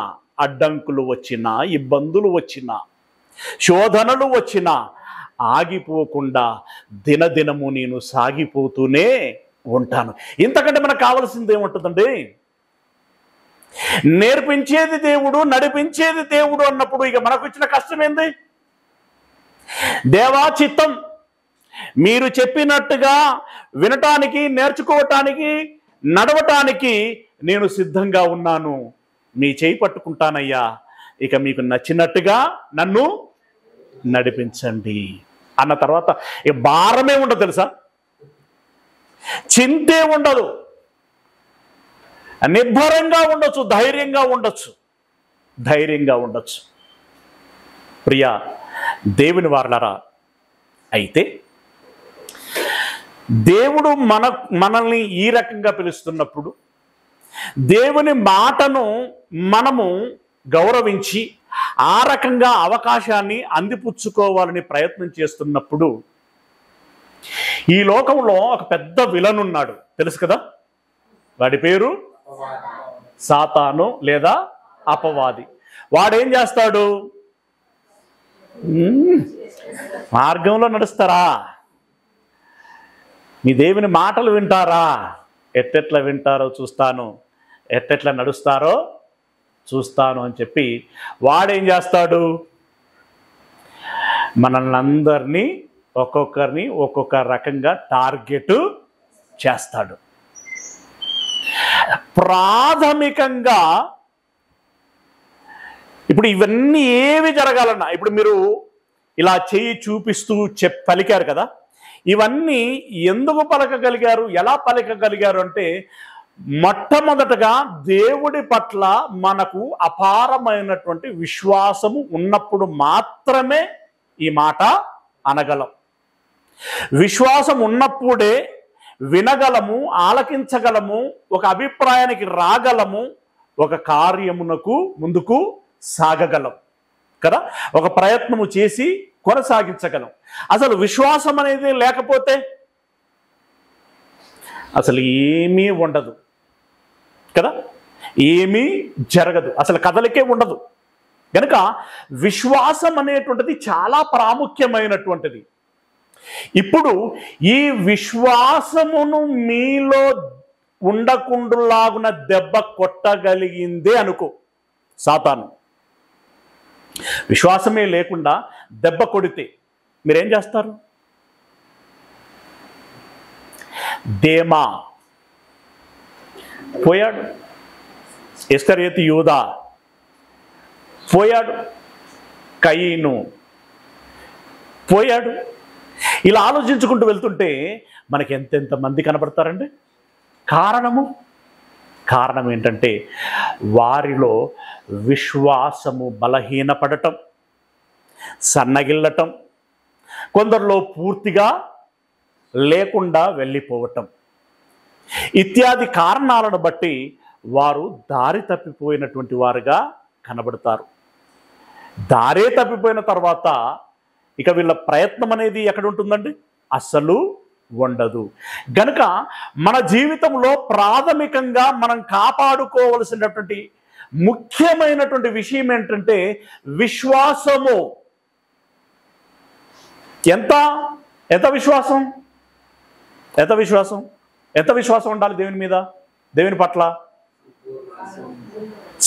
అడ్డంకులు వచ్చినా, ఇబ్బందులు వచ్చినా, శోధనలు వచ్చినా ఆగిపోకుండా దినదినము నేను సాగిపోతూనే ఉంటాను. ఇంతకంటే మనకు కావాల్సింది ఏముంటుందండి? నేర్పించేది దేవుడు, నడిపించేది దేవుడు అన్నప్పుడు ఇక మనకు వచ్చిన కష్టం ఏంది? దేవా చిత్తం, మీరు చెప్పినట్టుగా వినటానికి, నేర్చుకోవటానికి, నడవటానికి నేను సిద్ధంగా ఉన్నాను. మీ చేయి పట్టుకుంటానయ్యా, ఇక మీకు నచ్చినట్టుగా నన్ను నడిపించండి అన్న తర్వాత ఇక భారమే ఉండదు తెలుసా, చింతే ఉండదు, నిర్భరంగా ఉండొచ్చు, ధైర్యంగా ఉండొచ్చు. ప్రియా దేవుని వారలారా, అయితే దేవుడు మనల్ని ఈ రకంగా పిలుస్తున్నప్పుడు, దేవుని మాటను మనము గౌరవించి ఆ రకంగా అవకాశాన్ని అందిపుచ్చుకోవాలని ప్రయత్నం చేస్తున్నప్పుడు, ఈ లోకంలో ఒక పెద్ద విలన్ ఉన్నాడు, తెలుసు కదా. వాడి పేరు సాతాను లేదా అపవాది. వాడేం చేస్తాడు? మార్గంలో నడుస్తారా? మీ దేవుని మాటలు వింటారా? ఎట్టెట్లా వింటారో చూస్తాను, ఎట్టెట్లా నడుస్తారో చూస్తాను అని చెప్పి వాడేం చేస్తాడు? మనల్ని అందరినీ ఒక్కొక్కరిని ఒక్కొక్క రకంగా టార్గెట్ చేస్తాడు. ప్రాథమికంగా ఇప్పుడు ఇవన్నీ ఏవి జరగాలన్నా, ఇప్పుడు మీరు ఇలా చేయి చూపిస్తూ పలికారు కదా, ఇవన్నీ ఎందుకు పలకగలిగారు, ఎలా పలకగలిగారు అంటే, మొట్టమొదటగా దేవుడి పట్ల మనకు అపారమైనటువంటి విశ్వాసము ఉన్నప్పుడు మాత్రమే ఈ మాట అనగలం. విశ్వాసం ఉన్నప్పుడే వినగలము, ఆలకించగలము, ఒక అభిప్రాయానికి రాగలము, ఒక కార్యమునకు ముందుకు సాగగలం కదా, ఒక ప్రయత్నము చేసి కొనసాగించగలం. అసలు విశ్వాసం అనేది లేకపోతే అసలు ఏమీ ఉండదు కదా, ఏమీ జరగదు, అసలు కదలికే ఉండదు. కనుక విశ్వాసం అనేటువంటిది చాలా ప్రాముఖ్యమైనటువంటిది. ఇప్పుడు ఈ విశ్వాసమును మీలో ఉండకుండులాగున దెబ్బ కొట్టగలిగిందే అనుకో సాతాను. విశ్వాసమే లేకుండా దెబ్బ కొడితే మీరేం చేస్తారు? దేమా పోయాడు, ఇస్కరియోతు యూదా పోయాడు, కయీను పోయాడు. ఇలా ఆలోచించుకుంటూ వెళ్తుంటే మనకి ఎంతెంత మంది కనబడతారండి. కారణం ఏంటంటే వారిలో విశ్వాసము బలహీనపడటం, సన్నగిల్లటం, కొందరిలో పూర్తిగా లేకుండా వెళ్ళిపోవటం ఇత్యాది కారణాలను బట్టి వారు దారి తప్పిపోయినటువంటి వారుగా కనబడతారు. దారే తప్పిపోయిన తర్వాత ఇక వీళ్ళ ప్రయత్నం అనేది ఎక్కడ ఉంటుందండి? అస్సలు ఉండదు. గనుక మన జీవితంలో ప్రాథమికంగా మనం కాపాడుకోవలసినటువంటి ముఖ్యమైనటువంటి విషయం ఏంటంటే విశ్వాసము. ఎంత విశ్వాసం ఉండాలి దేవుని మీద, దేవుని పట్ల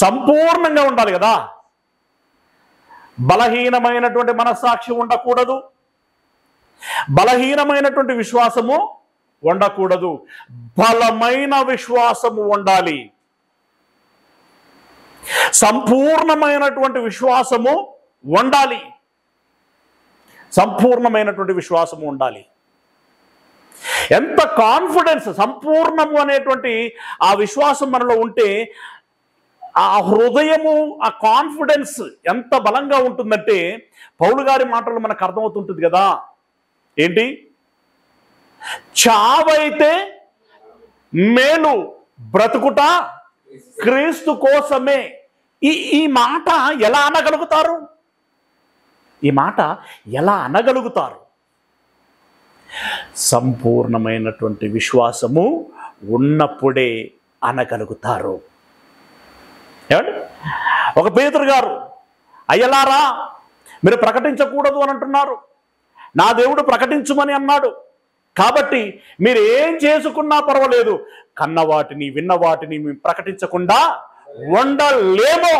సంపూర్ణంగా ఉండాలి కదా. బలహీనమైనటువంటి మనస్సాక్షి ఉండకూడదు, బలహీనమైనటువంటి విశ్వాసము ఉండకూడదు, బలమైన విశ్వాసము ఉండాలి, సంపూర్ణమైనటువంటి విశ్వాసము ఉండాలి, సంపూర్ణమైనటువంటి విశ్వాసము ఉండాలి. ఎంత కాన్ఫిడెన్స్, సంపూర్ణము అనేటువంటి ఆ విశ్వాసం మనలో ఉంటే ఆ హృదయము, ఆ కాన్ఫిడెన్స్ ఎంత బలంగా ఉంటుందంటే పౌలు గారి మాటలు మనకు అర్థమవుతుంటుంది కదా. ఏంటి? చావైతే మేలు, బ్రతుకుట క్రీస్తు కోసమే. ఈ మాట ఎలా అనగలుగుతారు? ఈ మాట ఎలా అనగలుగుతారు? సంపూర్ణమైనటువంటి విశ్వాసము ఉన్నప్పుడే అనగలుగుతారు. ఏమండి? ఒక పేతురు గారు, అయ్యలారా మీరు ప్రకటించకూడదు అని అంటున్నారు, నా దేవుడు ప్రకటించుమని అన్నాడు, కాబట్టి మీరు ఏం చేసుకున్నా పర్వాలేదు, కన్న వాటిని విన్న వాటిని మేము ప్రకటించకుండా ఉండలేమో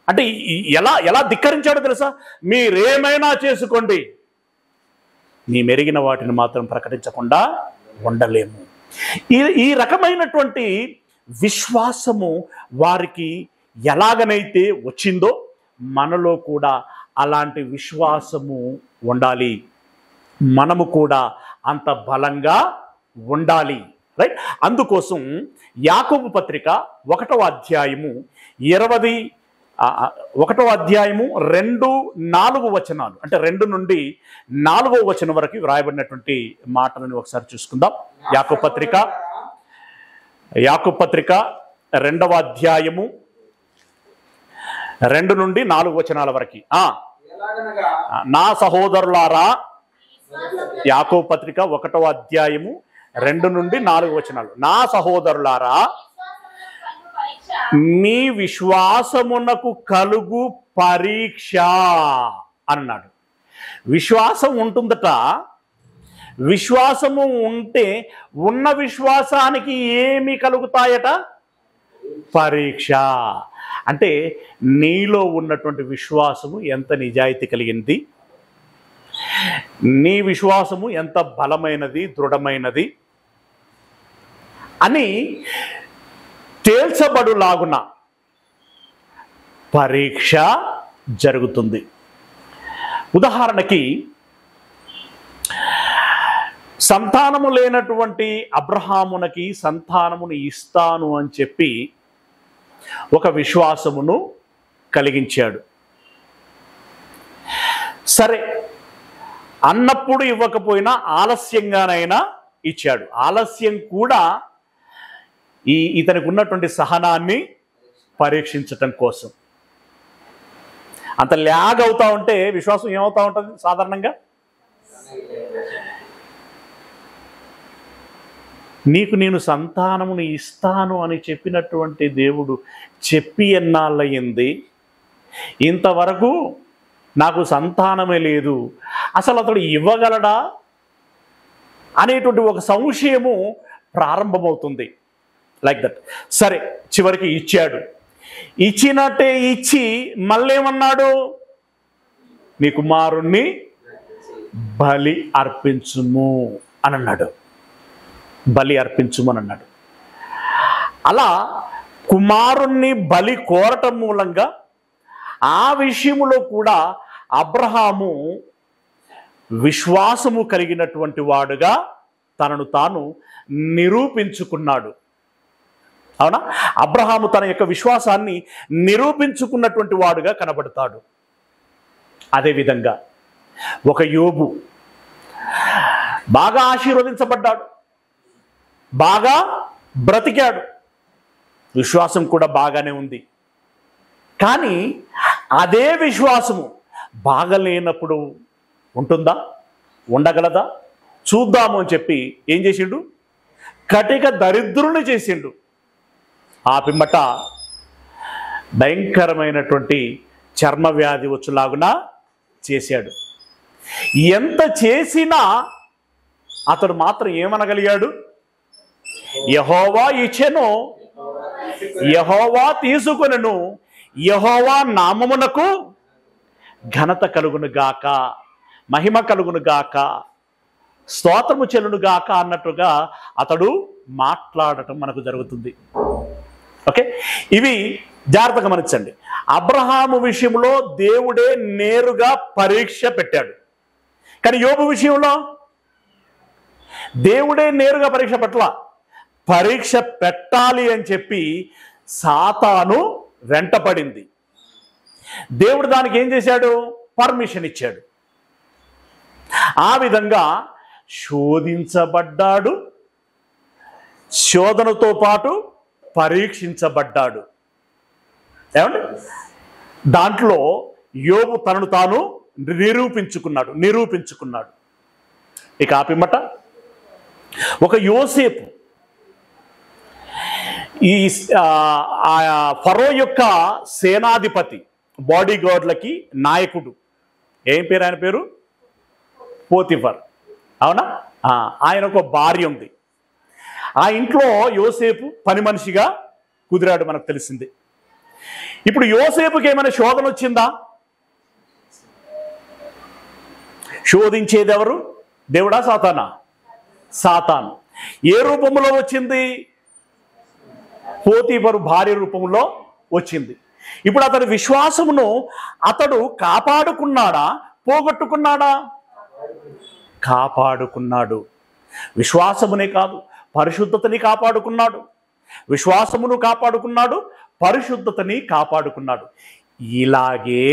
అంటే ఎలా ధిక్కరించాడో తెలుసా? మీరేమైనా చేసుకోండి, మీ మెరిగిన వాటిని మాత్రం ప్రకటించకుండా ఉండలేము. ఈ రకమైనటువంటి విశ్వాసము వారికి ఎలాగనైతే వచ్చిందో మనలో కూడా అలాంటి విశ్వాసము ఉండాలి. మనము కూడా అంత బలంగా ఉండాలి. రైట్? అందుకోసం యాకోబు పత్రిక 1వ అధ్యాయము 2-4 వచనాలు, అంటే 2 నుండి 4వ వచనం వరకు వ్రాయబడినటువంటి మాటలను ఒకసారి చూసుకుందాం. యాకోబు పత్రిక 2వ అధ్యాయము 2 నుండి 4 వచనాల వరకు. నా సహోదరులారా, యాకోబు పత్రిక 1వ అధ్యాయము 2 నుండి 4 వచనాలు. నా సహోదరులారా, మీ విశ్వాసమునకు కలుగు పరీక్ష అన్నాడు. విశ్వాసం ఉంటుందట. విశ్వాసము ఉంటే ఉన్న విశ్వాసానికి ఏమి కలుగుతాయట? పరీక్ష. అంటే నీలో ఉన్నటువంటి విశ్వాసము ఎంత నిజాయితీ కలిగింది, నీ విశ్వాసము ఎంత బలమైనది, దృఢమైనది అని తేల్చబడులాగున పరీక్ష జరుగుతుంది. ఉదాహరణకి సంతానము లేనటువంటి అబ్రహామునకి సంతానమును ఇస్తాను అని చెప్పి ఒక విశ్వాసమును కలిగించాడు. సరే అన్నప్పుడు ఇవ్వకపోయినా ఆలస్యంగానైనా ఇచ్చాడు. ఆలస్యం కూడా ఇతనికి ఉన్నటువంటి సహనాన్ని పరీక్షించటం కోసం. అంత ల్యాగ్ అవుతా ఉంటే విశ్వాసం ఏమవుతా ఉంటుంది సాధారణంగా? నీకు నేను సంతానమును ఇస్తాను అని చెప్పినటువంటి దేవుడు చెప్పి ఎన్నాళ్ళయింది, ఇంతవరకు నాకు సంతానమే లేదు, అసలు అతడు ఇవ్వగలడా అనేటువంటి ఒక సంశయము ప్రారంభమవుతుంది. Like that. సరే చివరికి ఇచ్చాడు. ఇచ్చినట్టే ఇచ్చి మళ్ళేమన్నాడు? నీ కుమారుణ్ణి బలి అర్పించుము అని అన్నాడు. బలి అర్పించుమని అన్నాడు. అలా కుమారుణ్ణి బలి కోరటం మూలంగా ఆ విషయములో కూడా అబ్రహాము విశ్వాసము కలిగినటువంటి వాడుగా తనను తాను నిరూపించుకున్నాడు. అవునా? అబ్రహాము తన యొక్క విశ్వాసాన్ని నిరూపించుకున్నటువంటి వాడుగా కనబడతాడు. అదేవిధంగా ఒక యోబు బాగా ఆశీర్వదించబడ్డాడు, బాగా బ్రతికాడు, విశ్వాసం కూడా బాగానే ఉంది. కానీ అదే విశ్వాసము బాగలేనప్పుడు ఉంటుందా, ఉండగలదా? చూద్దాము అని చెప్పి ఏం చేసిండు? కటిక దరిద్రుని చేసిండు. ఆ పిమ్మట భయంకరమైనటువంటి చర్మ వ్యాధి వచ్చులాగునా చేశాడు. ఎంత చేసినా అతడు మాత్రం ఏమనగలిగాడు? యెహోవా ఇచ్చెను, యెహోవా తీసుకొనెను, యెహోవా నామమునకు ఘనత కలుగును గాక, మహిమ కలుగును గాక, స్తోత్రము చెల్లును గాక అన్నట్టుగా అతడు మాట్లాడటం మనకు జరుగుతుంది. ఓకే, ఇవి జాగ్రత్తగా గమనించండి. అబ్రహాము విషయంలో దేవుడే నేరుగా పరీక్ష పెట్టాడు. కానీ యోబు విషయంలో దేవుడే నేరుగా పరీక్ష పెట్టాల. పరీక్ష పెట్టాలి అని చెప్పి సాతాను వెంటపడింది. దేవుడు దానికి ఏం చేశాడు? పర్మిషన్ ఇచ్చాడు. ఆ విధంగా శోధించబడ్డాడు, శోధనతో పాటు పరీక్షించబడ్డాడు. ఏమండి? దాంట్లో యోబు తనను తాను నిరూపించుకున్నాడు. ఇక ఆ పిమ్మట ఒక యోసేపు, ఈ ఫరో యొక్క సేనాధిపతి, బాడీ గార్డ్లకి నాయకుడు. ఏం పేరు ఆయన పేరు? పోతిఫర్. అవునా? ఆయన ఒక భార్య ఉంది. ఆ ఇంట్లో యోసేపు పని మనిషిగా కుదిరాడు, మనకు తెలిసింది. ఇప్పుడు యోసేపుకి ఏమైనా శోధన వచ్చిందా? శోధించేది ఎవరు? దేవుడా సాతానా? సాతాను. ఏ రూపంలో వచ్చింది? పోతీఫరు భార్య రూపంలో వచ్చింది. ఇప్పుడు అతని విశ్వాసమును అతడు కాపాడుకున్నాడా, పోగొట్టుకున్నాడా? కాపాడుకున్నాడు. విశ్వాసమునే కాదు, పరిశుద్ధతని కాపాడుకున్నాడు. విశ్వాసమును కాపాడుకున్నాడు, పరిశుద్ధతని కాపాడుకున్నాడు. ఇలాగే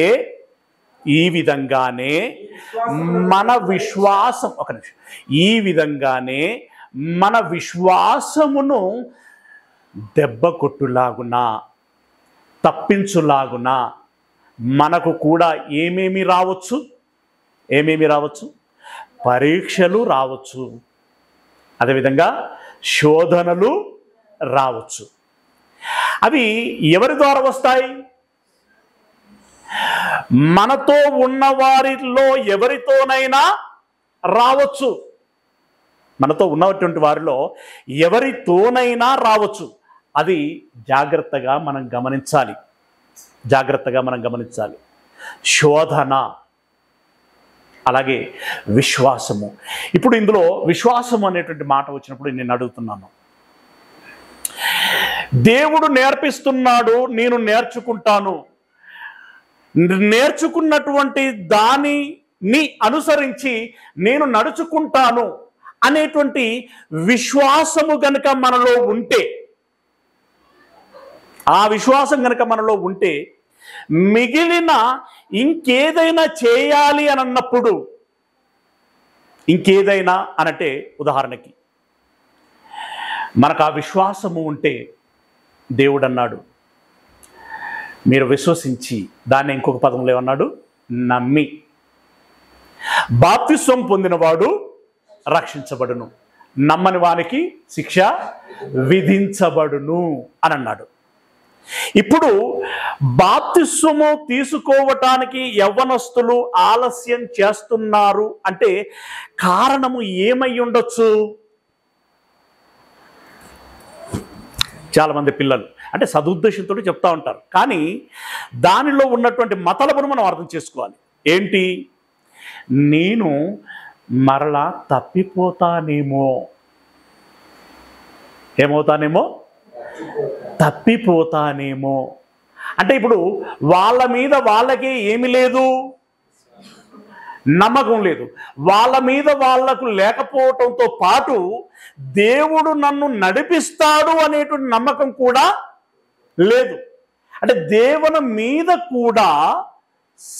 ఈ విధంగానే మన విశ్వాసం, ఒక నిమిషం, ఈ విధంగానే మన విశ్వాసమును దెబ్బ కొట్టులాగునా, తప్పించులాగునా మనకు కూడా ఏమేమి రావచ్చు? పరీక్షలు రావచ్చు, అదేవిధంగా శోధనలు రావచ్చు. అవి ఎవరి ద్వారా వస్తాయి? మనతో ఉన్న వారిలో ఎవరితోనైనా రావచ్చు. మనతో ఉన్నటువంటి వారిలో ఎవరితోనైనా రావచ్చు. అది జాగ్రత్తగా మనం గమనించాలి. శోధన, అలాగే విశ్వాసము. ఇప్పుడు ఇందులో విశ్వాసము అనేటువంటి మాట వచ్చినప్పుడు నేను అడుగుతున్నాను, దేవుడు నేర్పిస్తున్నాడు, నేను నేర్చుకుంటాను, నేర్చుకున్నటువంటి దానిని అనుసరించి నేను నడుచుకుంటాను అనేటువంటి విశ్వాసము గనుక మనలో ఉంటే, ఆ విశ్వాసం గనుక మనలో ఉంటే, మిగిలిన ఇంకేదైనా చేయాలి అని అన్నప్పుడు, ఇంకేదైనా అనంటే ఉదాహరణకి మనకు ఆ విశ్వాసము ఉంటే, దేవుడు అన్నాడు మీరు విశ్వసించి, దాన్ని ఇంకొక పదంలో ఏమన్నాడు? నమ్మి బాప్తిస్వం పొందినవాడు రక్షించబడును, నమ్మని వానికి శిక్ష విధించబడును అని అన్నాడు. ఇప్పుడు బాప్తిస్వము తీసుకోవటానికి యవ్వనస్తులు ఆలస్యం చేస్తున్నారు అంటే కారణము ఏమై ఉండొచ్చు? చాలామంది పిల్లలు అంటే సదుద్దేశంతో చెప్తా ఉంటారు, కానీ దానిలో ఉన్నటువంటి మతలబును మనం అర్థం చేసుకోవాలి. ఏంటి? నేను మరలా తప్పిపోతానేమో, ఏమవుతానేమో, తప్పిపోతానేమో. అంటే ఇప్పుడు వాళ్ళ మీద వాళ్ళకి ఏమి లేదు, నమ్మకం లేదు. వాళ్ళ మీద వాళ్లకు లేకపోవటంతో పాటు దేవుడు నన్ను నడిపిస్తాడు అనేటువంటి నమ్మకం కూడా లేదు. అంటే దేవుని మీద కూడా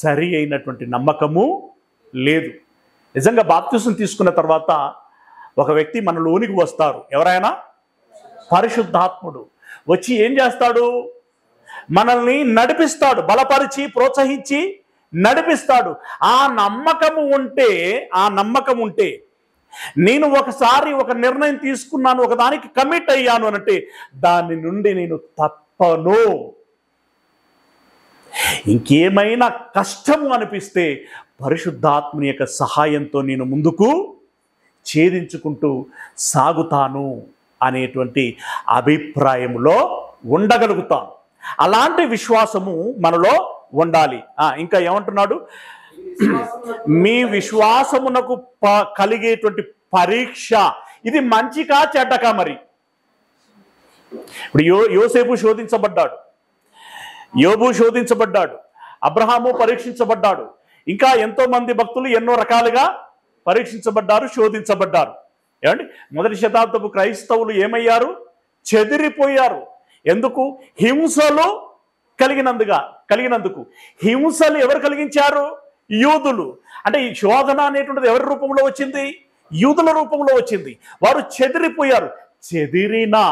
సరి అయినటువంటి నమ్మకము లేదు. నిజంగా బాప్తిసం తీసుకున్న తర్వాత ఒక వ్యక్తి మనలోనికి వస్తారు. ఎవరైనా పరిశుద్ధాత్ముడు వచ్చి ఏం చేస్తాడు, మనల్ని నడిపిస్తాడు, బలపరిచి ప్రోత్సహించి నడిపిస్తాడు. ఆ నమ్మకం ఉంటే నేను ఒకసారి ఒక నిర్ణయం తీసుకున్నాను, ఒకదానికి కమిట్ అయ్యాను అనంటే దాని నుండి నేను తప్పను. ఇంకేమైనా కష్టము అనిపిస్తే పరిశుద్ధాత్మని యొక్క సహాయంతో నేను ముందుకు ఛేదించుకుంటూ సాగుతాను అనేటువంటి అభిప్రాయంలో ఉండగలుగుతాను. అలాంటి విశ్వాసము మనలో ఉండాలి. ఇంకా ఏమంటున్నాడు, మీ విశ్వాసమునకు కలిగేటువంటి పరీక్ష ఇది మంచికా చెడ్డకా? మరి ఇప్పుడు యోసేపు శోధించబడ్డాడు, యోబు శోధించబడ్డాడు, అబ్రహాము పరీక్షించబడ్డాడు, ఇంకా ఎంతో మంది భక్తులు ఎన్నో రకాలుగా పరీక్షించబడ్డారు, శోధించబడ్డారు. ఏమండి, మొదటి శతాబ్దపు క్రైస్తవులు ఏమయ్యారు, చెదిరిపోయారు. ఎందుకు? హింసలు కలిగినందుకు. హింసలు ఎవరు కలిగించారు? యూదులు. అంటే ఈ శోధన అనేటువంటిది ఎవరి రూపంలో వచ్చింది? యూదుల రూపంలో వచ్చింది. వారు చెదిరిపోయారు. చెదిరినా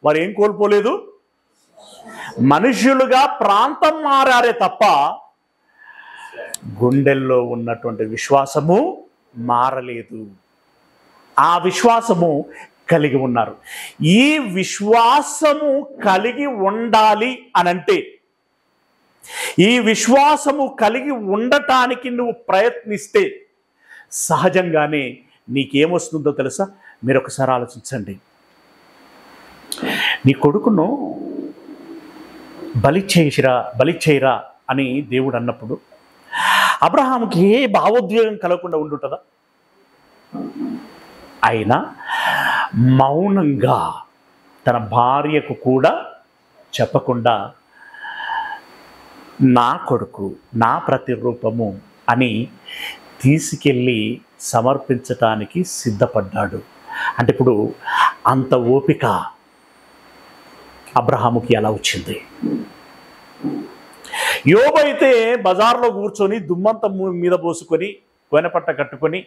వారు ఏం కోల్పోలేదు, మనుషులుగా ప్రాంతం మారారే తప్ప గుండెల్లో ఉన్నటువంటి విశ్వాసము మారలేదు. ఆ విశ్వాసము కలిగి ఉన్నారు. ఈ విశ్వాసము కలిగి ఉండాలి అనంటే, ఈ విశ్వాసము కలిగి ఉండటానికి నువ్వు ప్రయత్నిస్తే సహజంగానే నీకేమొస్తుందో తెలుసా? మీరు ఒకసారి ఆలోచించండి. నీ కొడుకును బలి చేయరా అని దేవుడు అన్నప్పుడు అబ్రహాముకి ఏ భావోద్వేగం కలగకుండా ఉండుంటుందా? అయినా మౌనంగా తన భార్యకు కూడా చెప్పకుండా నా కొడుకు, నా ప్రతిరూపము అని తీసుకెళ్ళి సమర్పించటానికి సిద్ధపడ్డాడు. అంటే ఇప్పుడు అంత ఓపిక అబ్రహాముకి ఎలా వచ్చింది? యోబు అయితే బజార్లో కూర్చొని దుమ్మంత మీద పోసుకొని కొనపట్ట కట్టుకొని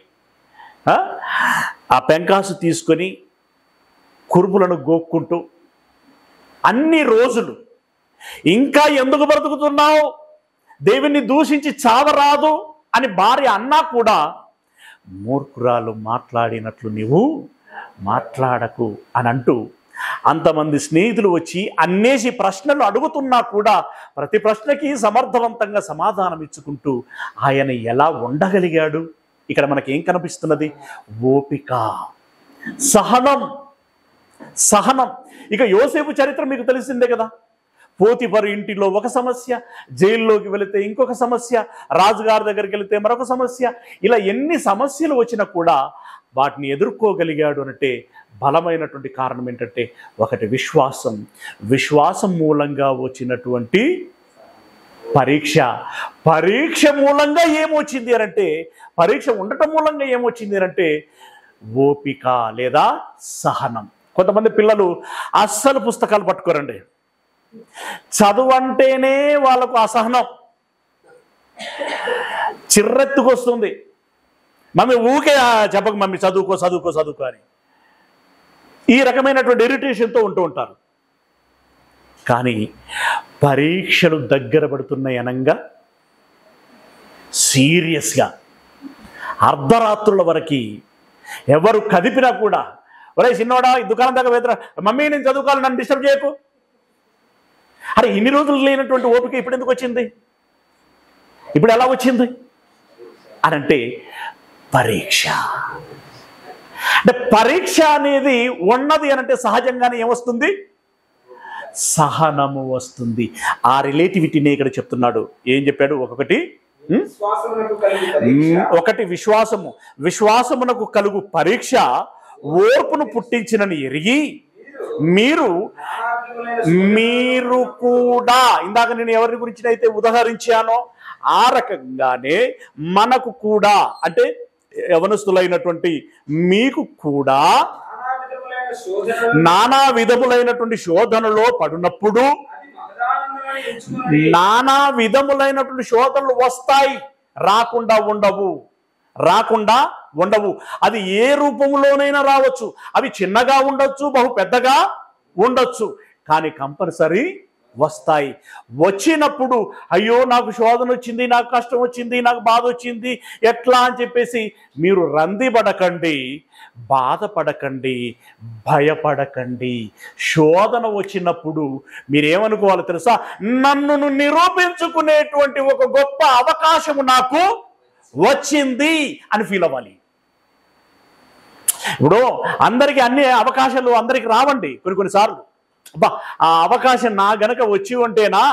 ఆ పెంకాసు తీసుకొని కురుపులను గోక్కుంటూ అన్ని రోజులు ఇంకా ఎందుకు బ్రతుకుతున్నావు, దేవుణ్ణి దూషించి చావరాదు అని భార్య అన్నా కూడా మూర్ఖురాలు మాట్లాడినట్లు నీవు మాట్లాడకు అని అంటూ అంతమంది స్నేహితులు వచ్చి అన్నేసి ప్రశ్నలు అడుగుతున్నా కూడా ప్రతి ప్రశ్నకి సమర్థవంతంగా సమాధానం ఇచ్చుకుంటూ ఆయన ఎలా ఉండగలిగాడు? ఇక్కడ మనకేం కనిపిస్తున్నది? ఓపిక, సహనం. ఇక యోసేపు చరిత్ర మీకు తెలిసిందే కదా. పోతిఫరు ఇంటిలో ఒక సమస్య, జైల్లోకి వెళితే ఇంకొక సమస్య, రాజుగారి దగ్గరికి వెళితే మరొక సమస్య. ఇలా ఎన్ని సమస్యలు వచ్చినా కూడా వాటిని ఎదుర్కోగలిగాడు అంటే బలమైనటువంటి కారణం ఏంటంటే ఒకటి విశ్వాసం మూలంగా వచ్చినటువంటి పరీక్ష మూలంగా ఏమొచ్చింది అనంటే, పరీక్ష ఉండటం మూలంగా ఏమొచ్చింది అనంటే ఓపిక లేదా సహనం. కొంతమంది పిల్లలు అస్సలు పుస్తకాలు పట్టుకోరండి. చదువు అంటేనే వాళ్ళకు అసహనం, చిర్రెత్తుకొస్తుంది. మమ్మీ ఊకే చెప్పక మమ్మీ చదువుకో అని ఈ రకమైనటువంటి ఇరిటేషన్తో ఉంటూ ఉంటారు. కానీ పరీక్షలు దగ్గర పడుతున్నాయి అనంగా సీరియస్గా అర్ధరాత్రుల వరకు ఎవరు కదిపినా కూడా, ఒరే చిన్నోడా ఈ దుకాణం దగ్గర వేదరా, మమ్మీ నేను చదువుకోవాలి, నన్ను డిస్టర్బ్ చేయకు. అరే ఇన్ని రోజులు లేనటువంటి ఓపిక ఇప్పుడు ఎందుకు వచ్చింది, ఇప్పుడు ఎలా వచ్చింది అనంటే పరీక్ష. అంటే పరీక్ష అనేది ఉన్నది అనంటే సహజంగానే ఏమొస్తుంది? సహనము వస్తుంది. ఆ రిలేటివిటీనే ఇక్కడ చెప్తున్నాడు. ఏం చెప్పాడు? ఒకటి విశ్వాసమునకు కలుగు పరీక్ష ఓర్పును పుట్టించినని ఎరిగి మీరు మీరు కూడా, ఇందాక నేను ఎవరి గురించి అయితే ఉదాహరించానో ఆ రకంగానే మనకు కూడా, అంటే యవనస్తులైనటువంటి మీకు కూడా నానా విధములైనటువంటి శోధనలో పడినప్పుడు, నానా విధములైనటువంటి శోధనలు వస్తాయి, రాకుండా ఉండవు. అది ఏ రూపంలోనైనా రావచ్చు. అవి చిన్నగా ఉండొచ్చు, బహు పెద్దగా ఉండొచ్చు, కానీ కంపల్సరీ వస్తాయి. వచ్చినప్పుడు అయ్యో నాకు శోధన వచ్చింది, నాకు కష్టం వచ్చింది, నాకు బాధ వచ్చింది, ఎట్లా అని చెప్పేసి మీరు రందిపడకండి, బాధపడకండి, భయపడకండి. శోధన వచ్చినప్పుడు మీరేమనుకోవాలో తెలుసా? నన్ను నిరూపించుకునేటువంటి ఒక గొప్ప అవకాశము నాకు వచ్చింది అని ఫీల్ అవ్వాలి. ఇప్పుడు అందరికీ అన్ని అవకాశాలు అందరికి రావండి. కొన్నిసార్లు అబ్బా ఆ అవకాశం నా గనక వచ్చి ఉంటేనా.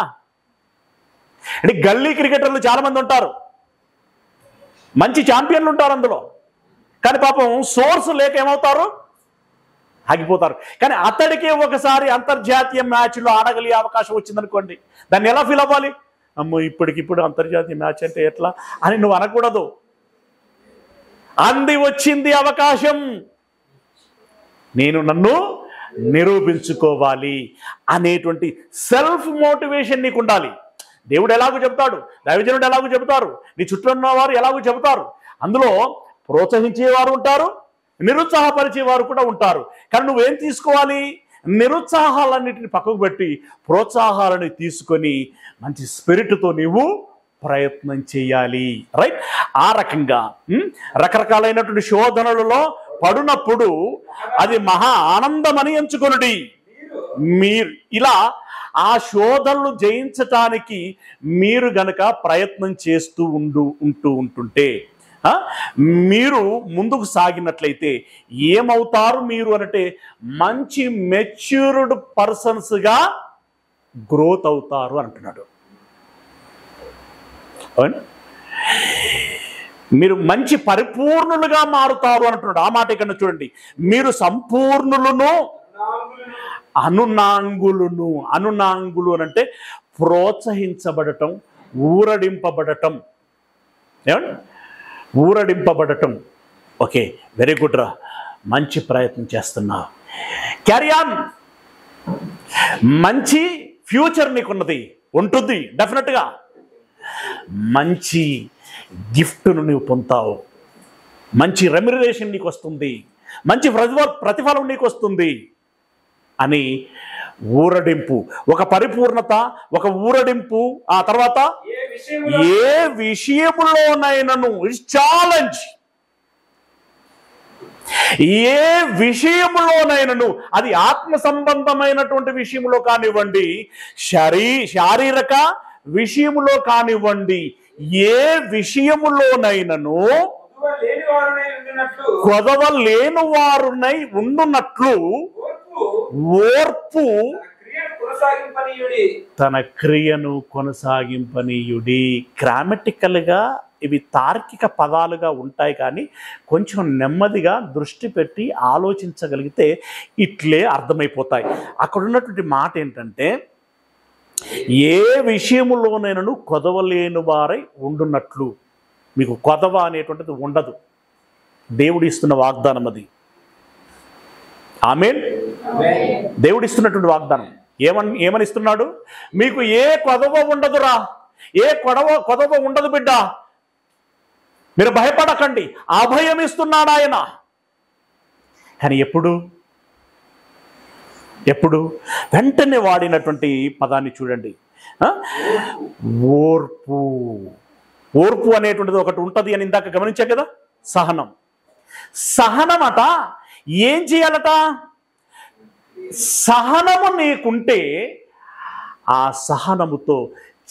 అంటే గల్లీ క్రికెటర్లు చాలా మంది ఉంటారు, మంచి ఛాంపియన్లు ఉంటారు అందులో, కానీ పాపం సోర్స్ లేక ఏమవుతారు? ఆగిపోతారు. కానీ అతడికే ఒకసారి అంతర్జాతీయ మ్యాచ్లో ఆడగలిగే అవకాశం వచ్చిందనుకోండి, దాన్ని ఎలా ఫీల్ అవ్వాలి? అమ్మో ఇప్పటికిప్పుడు అంతర్జాతీయ మ్యాచ్ అంటే ఎట్లా అని నువ్వు అనకూడదు. అంది వచ్చింది అవకాశం, నేను నన్ను నిరూపించుకోవాలి అనేటువంటి సెల్ఫ్ మోటివేషన్ నీకు ఉండాలి. దేవుడు ఎలాగో చెబుతాడు, దైవజనుడు ఎలాగో చెబుతారు, నీ చుట్టూ ఉన్నవారు ఎలాగో చెబుతారు. అందులో ప్రోత్సహించేవారు ఉంటారు, నిరుత్సాహపరిచేవారు కూడా ఉంటారు. కానీ నువ్వేం తీసుకోవాలి? నిరుత్సాహాలన్నింటిని పక్కకు పెట్టి ప్రోత్సాహాలను తీసుకొని మంచి స్పిరిట్తో నీవు ప్రయత్నం చేయాలి. రైట్? ఆ రకంగా రకరకాలైనటువంటి శోధనలలో పడినప్పుడు అది మహా ఆనందమని ఎంచుకొనుడి. మీరు ఇలా ఆ శోధనలు జయించటానికి మీరు గనక ప్రయత్నం చేస్తూ ఉంటుంటే మీరు ముందుకు సాగినట్లయితే ఏమవుతారు మీరు అంటే మంచి మెచ్యూర్డ్ పర్సన్స్గా గ్రోత్ అవుతారు అంటున్నాడు. మీరు మంచి పరిపూర్ణులుగా మారుతారు అంటున్నాడు. ఆ మాట ఇక్కడ చూడండి, మీరు సంపూర్ణులను అనునాంగులు అంటే ప్రోత్సహించబడటం, ఊరడింపబడటం. ఏమండి? ఊరడింపబడటం. ఓకే, వెరీ గుడ్ రా, మంచి ప్రయత్నం చేస్తున్నావు, క్యారీ ఆన్. మంచి ఫ్యూచర్ నీకున్నది, ఉంటుంది డెఫినెట్గా. మంచి గిఫ్ట్ను నీవు పొందుతావు, మంచి రెమ్యునరేషన్ నీకు వస్తుంది, మంచి ప్రతిఫలం నీకు వస్తుంది అని ఊరడింపు, ఒక పరిపూర్ణత, ఒక ఊరడింపు. ఆ తర్వాత ఏ విషయములోనైనను ఛాలెంజ్, ఏ విషయములోనైనను, అది ఆత్మ సంబంధమైనటువంటి విషయంలో కానివ్వండి, శారీరక విషయములో కానివ్వండి, ఏ విషయములోనైనను కొదవ లేని వారునై ఉండునట్లు ఓర్పు తన క్రియను కొనసాగింపనీయుడి. గ్రామటికల్గా ఇవి తార్కిక పదాలుగా ఉంటాయి, కానీ కొంచెం నెమ్మదిగా దృష్టి పెట్టి ఆలోచించగలిగితే ఇట్లే అర్థమైపోతాయి. అక్కడ ఉన్నటువంటి మాట ఏంటంటే, ఏ విషయములోనైనను కొదవలేని వారై ఉండునట్లు. మీకు కొదవ అనేటువంటిది ఉండదు, దేవుడు ఇస్తున్న వాగ్దానం అది. ఆమేన్. దేవుడిస్తున్నటువంటి వాగ్దానం ఏమని ఇస్తున్నాడు? మీకు ఏ కొదవ ఉండదురా, ఏ కొదవ ఉండదు బిడ్డ, మీరు భయపడకండి, అభయం ఇస్తున్నాడు ఆయన. కానీ ఎప్పుడు వెంటనే వాడినటువంటి పదాన్ని చూడండి, ఓర్పు అనేటువంటిది ఒకటి ఉంటుంది అని ఇందాక గమనించా కదా. సహనమట ఏం చేయాలట? సహనము నీకుంటే ఆ సహనముతో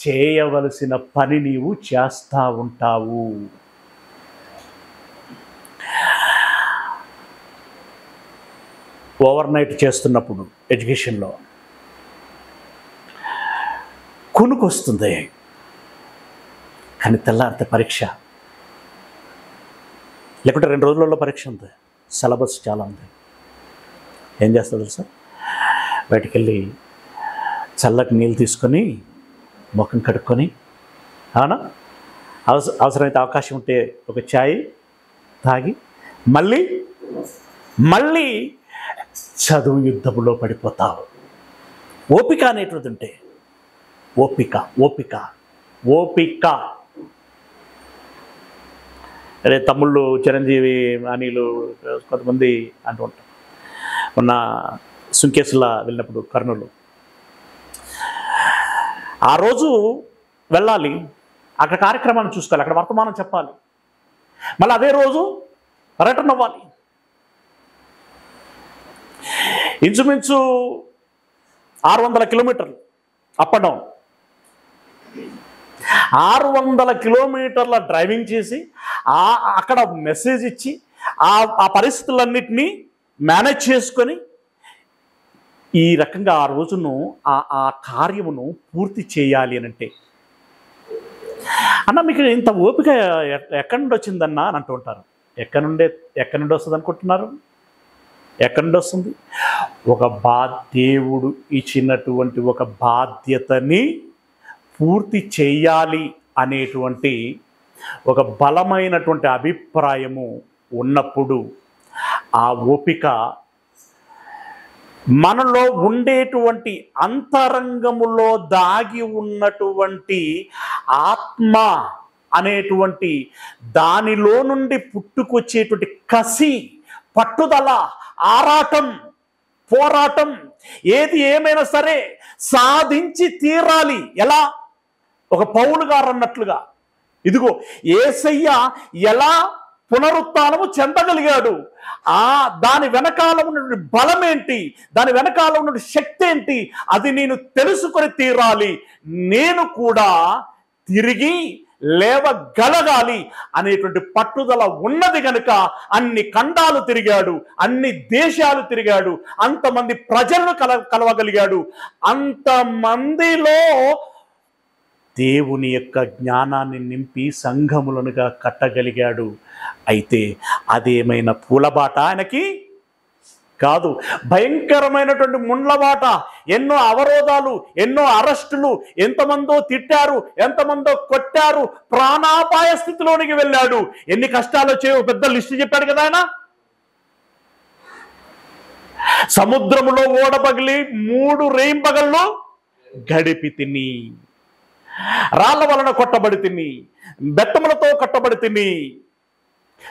చేయవలసిన పని నీవు చేస్తా ఉంటావు. ఓవర్ నైట్ చేస్తున్నప్పుడు ఎడ్యుకేషన్లో కొనుకొస్తుంది, కానీ తెల్లారితే పరీక్ష, లేకుంటే 2 రోజులలో పరీక్ష ఉంది, సిలబస్ చాలా ఉంది. ఏం చేస్తావు తెలుసా? బయటికి వెళ్ళి చల్లటి నీళ్ళు తీసుకొని ముఖం కడుక్కొని, అవునా, అవసరమైతే అవకాశం ఉంటే ఒక ఛాయ్ తాగి మళ్ళీ చదువు యుద్ధంలో పడిపోతావు. ఓపిక అనేటువంటిది ఉంటే, ఓపిక. అదే తమ్ముళ్ళు చిరంజీవి అనిలు కొంతమంది అంటూ ఉంటారు. మొన్న సుంకేసులా వెళ్ళినప్పుడు కర్నూలు, ఆ రోజు వెళ్ళాలి, అక్కడ కార్యక్రమాన్ని చూసుకోవాలి, అక్కడ వర్తమానం చెప్పాలి, మళ్ళీ అదే రోజు రిటర్న్ అవ్వాలి. ఇంచుమించు 600 కిలోమీటర్లు అప్ అండ్ డౌన్. 600 కిలోమీటర్ల డ్రైవింగ్ చేసి అక్కడ మెసేజ్ ఇచ్చి ఆ పరిస్థితులన్నిటినీ మేనేజ్ చేసుకొని ఈ రకంగా ఆ రోజును ఆ కార్యమును పూర్తి చేయాలి అని అంటే, అన్న మీకు ఇంత ఓపిక ఎక్కడి నుండి వచ్చిందన్నా అని అంటూ ఉంటారు. ఎక్కడి నుండి వస్తుంది అనుకుంటున్నారు? ఎక్కడి నుండి వస్తుంది? దేవుడు ఇచ్చినటువంటి ఒక బాధ్యతని పూర్తి చేయాలి అనేటువంటి ఒక బలమైనటువంటి అభిప్రాయము ఉన్నప్పుడు ఆ ఓపిక మనలో ఉండేటువంటి అంతరంగములో దాగి ఉన్నటువంటి ఆత్మ అనేటువంటి దానిలో నుండి పుట్టుకొచ్చేటువంటి కసి, పట్టుదల, ఆరాటం, పోరాటం, ఏది ఏమైనా సరే సాధించి తీరాలి. ఎలా? ఒక పౌలు గారు అన్నట్లుగా, ఇదిగో యేసయ్య ఎలా పునరుత్థానము చెందగలిగాడు, దాని వెనకాల ఉన్నటువంటి బలం ఏంటి, దాని వెనకాల ఉన్నటువంటి శక్తి ఏంటి, అది నేను తెలుసుకొని తీరాలి, నేను కూడా తిరిగి లేవగలగాలి అనేటువంటి పట్టుదల ఉన్నది కనుక అన్ని ఖండాలు తిరిగాడు, అన్ని దేశాలు తిరిగాడు, అంతమంది ప్రజలను కలవగలిగాడు, అంతమందిలో దేవుని యొక్క జ్ఞానాన్ని నింపి సంఘములనుగా కట్టగలిగాడు. అయితే అదేమైనా పూలబాట ఆయనకి కాదు, భయంకరమైనటువంటి ముండ్లబాట, ఎన్నో అవరోధాలు, ఎన్నో అరెస్టులు, ఎంతమందో తిట్టారు, ఎంతమందో కొట్టారు, ప్రాణాపాయ స్థితిలోనికి వెళ్ళాడు. ఎన్ని కష్టాలు వచ్చాయో పెద్ద లిస్టు చెప్పాడు కదా ఆయన. సముద్రములో ఓడపగిలి 3 రేయింపగళ్ళు గడిపి తిని, రాళ్ల వలన కొట్టబడి తిని, బెత్తములతో కట్టబడి తిని,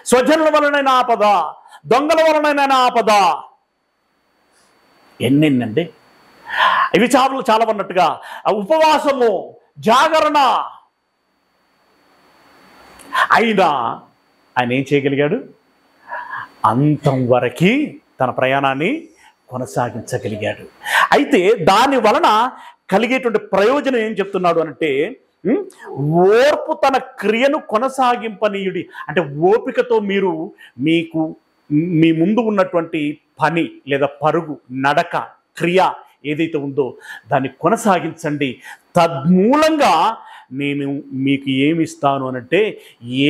స్వజనుల వలనైనా ఆపద, దొంగల వలనైనా ఆపద, ఎన్నెన్నండి. ఇవి చాలా ఉన్నట్టుగా ఉపవాసము, జాగరణ. అయినా ఆయన ఏం చేయగలిగాడు? అంతం వరకు తన ప్రయాణాన్ని కొనసాగించగలిగాడు. అయితే దాని వలన కలిగేటువంటి ప్రయోజనం ఏం చెప్తున్నాడు అంటే, ఓర్పు తన క్రియను కొనసాగింపనీయుడి. అంటే ఓపికతో మీరు మీ ముందు ఉన్నటువంటి పని లేదా పరుగు, నడక, క్రియ ఏదైతే ఉందో దాన్ని కొనసాగించండి. తద్మూలంగా నేను మీకు ఏమి ఇస్తాను అనంటే,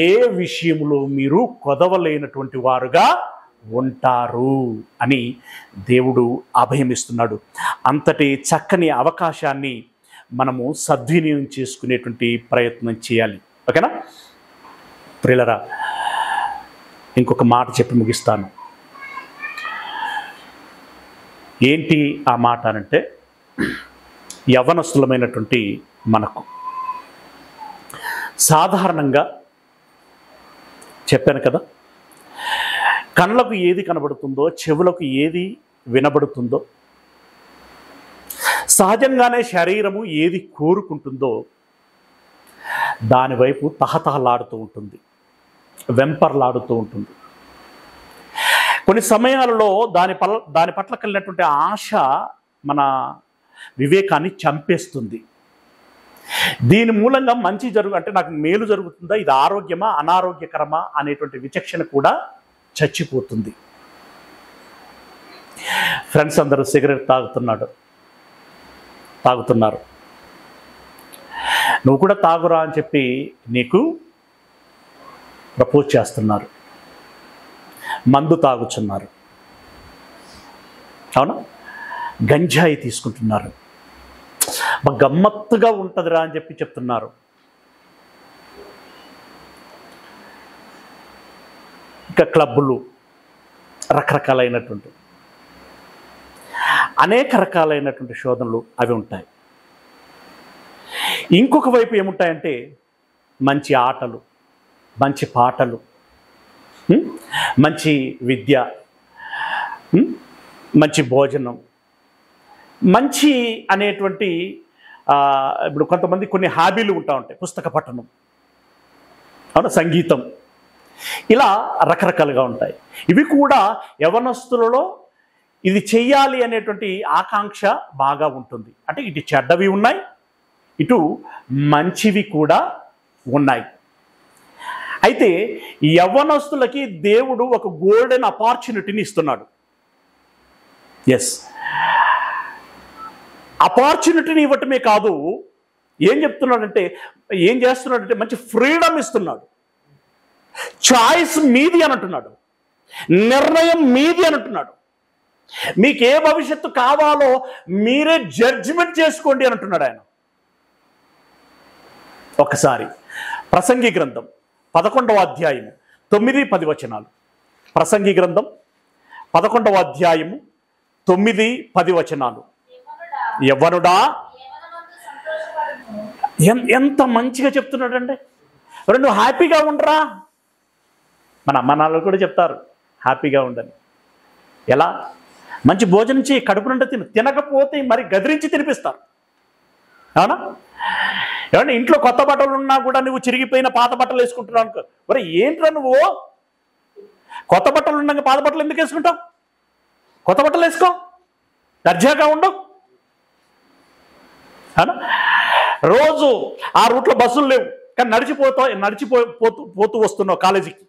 ఏ విషయంలో మీరు కొదవలేనటువంటి వారుగా ఉంటారు అని దేవుడు అభయమిస్తున్నాడు. అంతటి చక్కని అవకాశాన్ని మనము సద్వినియోగం చేసుకునేటువంటి ప్రయత్నం చేయాలి. ఓకేనా ప్రియులరా? ఇంకొక మాట చెప్పి ముగిస్తాను. ఏంటి ఆ మాట అనంటే, యవ్వనస్తులమైనటువంటి మనకు సాధారణంగా చెప్పాను కదా, కళ్ళకు ఏది కనబడుతుందో, చెవులకు ఏది వినబడుతుందో, సహజంగానే శరీరము ఏది కోరుకుంటుందో దానివైపు తహతహలాడుతూ ఉంటుంది, వెంపర్లాడుతూ ఉంటుంది. కొన్ని సమయాలలో దాని పట్ల కలిగినటువంటి ఆశ మన వివేకాన్ని చంపేస్తుంది. దీని మూలంగా మంచి అంటే నాకు మేలు జరుగుతుందా, ఇది ఆరోగ్యమా అనారోగ్యకరమా అనేటువంటి విచక్షణ కూడా చచ్చిపోతుంది. ఫ్రెండ్స్ అందరూ సిగరెట్ తాగుతున్నారు, నువ్వు కూడా తాగురా అని చెప్పి నీకు ప్రపోజ్ చేస్తున్నారు, మందు తాగుచున్నారు, అవునా? గంజాయి తీసుకుంటున్నారు. గమ్మత్తుగా ఉంటుందిరా అని చెప్పి చెప్తున్నారు. ఇంకా క్లబ్బులు, రకరకాలైనటువంటి అనేక రకాలైనటువంటి శోధనలు అవి ఉంటాయి. ఇంకొక వైపు ఏముంటాయంటే మంచి ఆటలు, మంచి పాటలు, మంచి విద్య, మంచి భోజనం, మంచి అనేటువంటి ఇప్పుడు కొంతమంది కొన్ని హాబీలు ఉంటాయి. పుస్తక పఠనం, అవునా, సంగీతం, ఇలా రకరకాలుగా ఉంటాయి. ఇవి కూడా యవనస్తులలో ఇది చెయ్యాలి అనేటువంటి ఆకాంక్ష బాగా ఉంటుంది. అంటే ఇటు చెడ్డవి ఉన్నాయి, ఇటు మంచివి కూడా ఉన్నాయి. అయితే యవ్వనస్తులకి దేవుడు ఒక గోల్డెన్ ఆపర్చునిటీని ఇస్తున్నాడు. ఎస్, ఆపర్చునిటీని ఇవ్వటమే కాదు, ఏం చెప్తున్నాడంటే, ఏం చేస్తున్నాడంటే మంచి ఫ్రీడమ్ ఇస్తున్నాడు. చాయిస్ మీది అని అంటున్నాడు, నిర్ణయం మీది అని అంటున్నాడు. మీకు ఏ భవిష్యత్తు కావాలో మీరే జడ్జిమెంట్ చేసుకోండి అని అంటున్నాడు ఆయన. ఒకసారి ప్రసంగి గ్రంథం 11వ అధ్యాయము 9-10 వచనాలు. ప్రసంగి గ్రంథం 11వ అధ్యాయము 9-10 వచనాలు. యవ్వనుడా, ఎంత మంచిగా చెప్తున్నాడంటే, నువ్వు హ్యాపీగా ఉండరా. మన అమ్మ నాన్నలు కూడా చెప్తారు హ్యాపీగా ఉండని. ఎలా? మంచి భోజనం చేయి, కడుపు నిండా తిను, తినకపోతే మరి గదిరించి తినిపిస్తారు, అవునా? ఏమంటే ఇంట్లో కొత్త బట్టలు ఉన్నా కూడా నువ్వు చిరిగిపోయిన పాత బట్టలు వేసుకుంటున్నావు అనుకో, మరి ఏంట్రా నువ్వు కొత్త బట్టలు ఉన్నాక పాత బట్టలు ఎందుకు వేసుకుంటావు? కొత్త బట్టలు వేసుకో, దర్జాగా ఉండవు, అవునా? రోజు ఆ రూట్లో బస్సులు లేవు, కానీ నడిచిపోతూ వస్తున్నావు కాలేజీకి.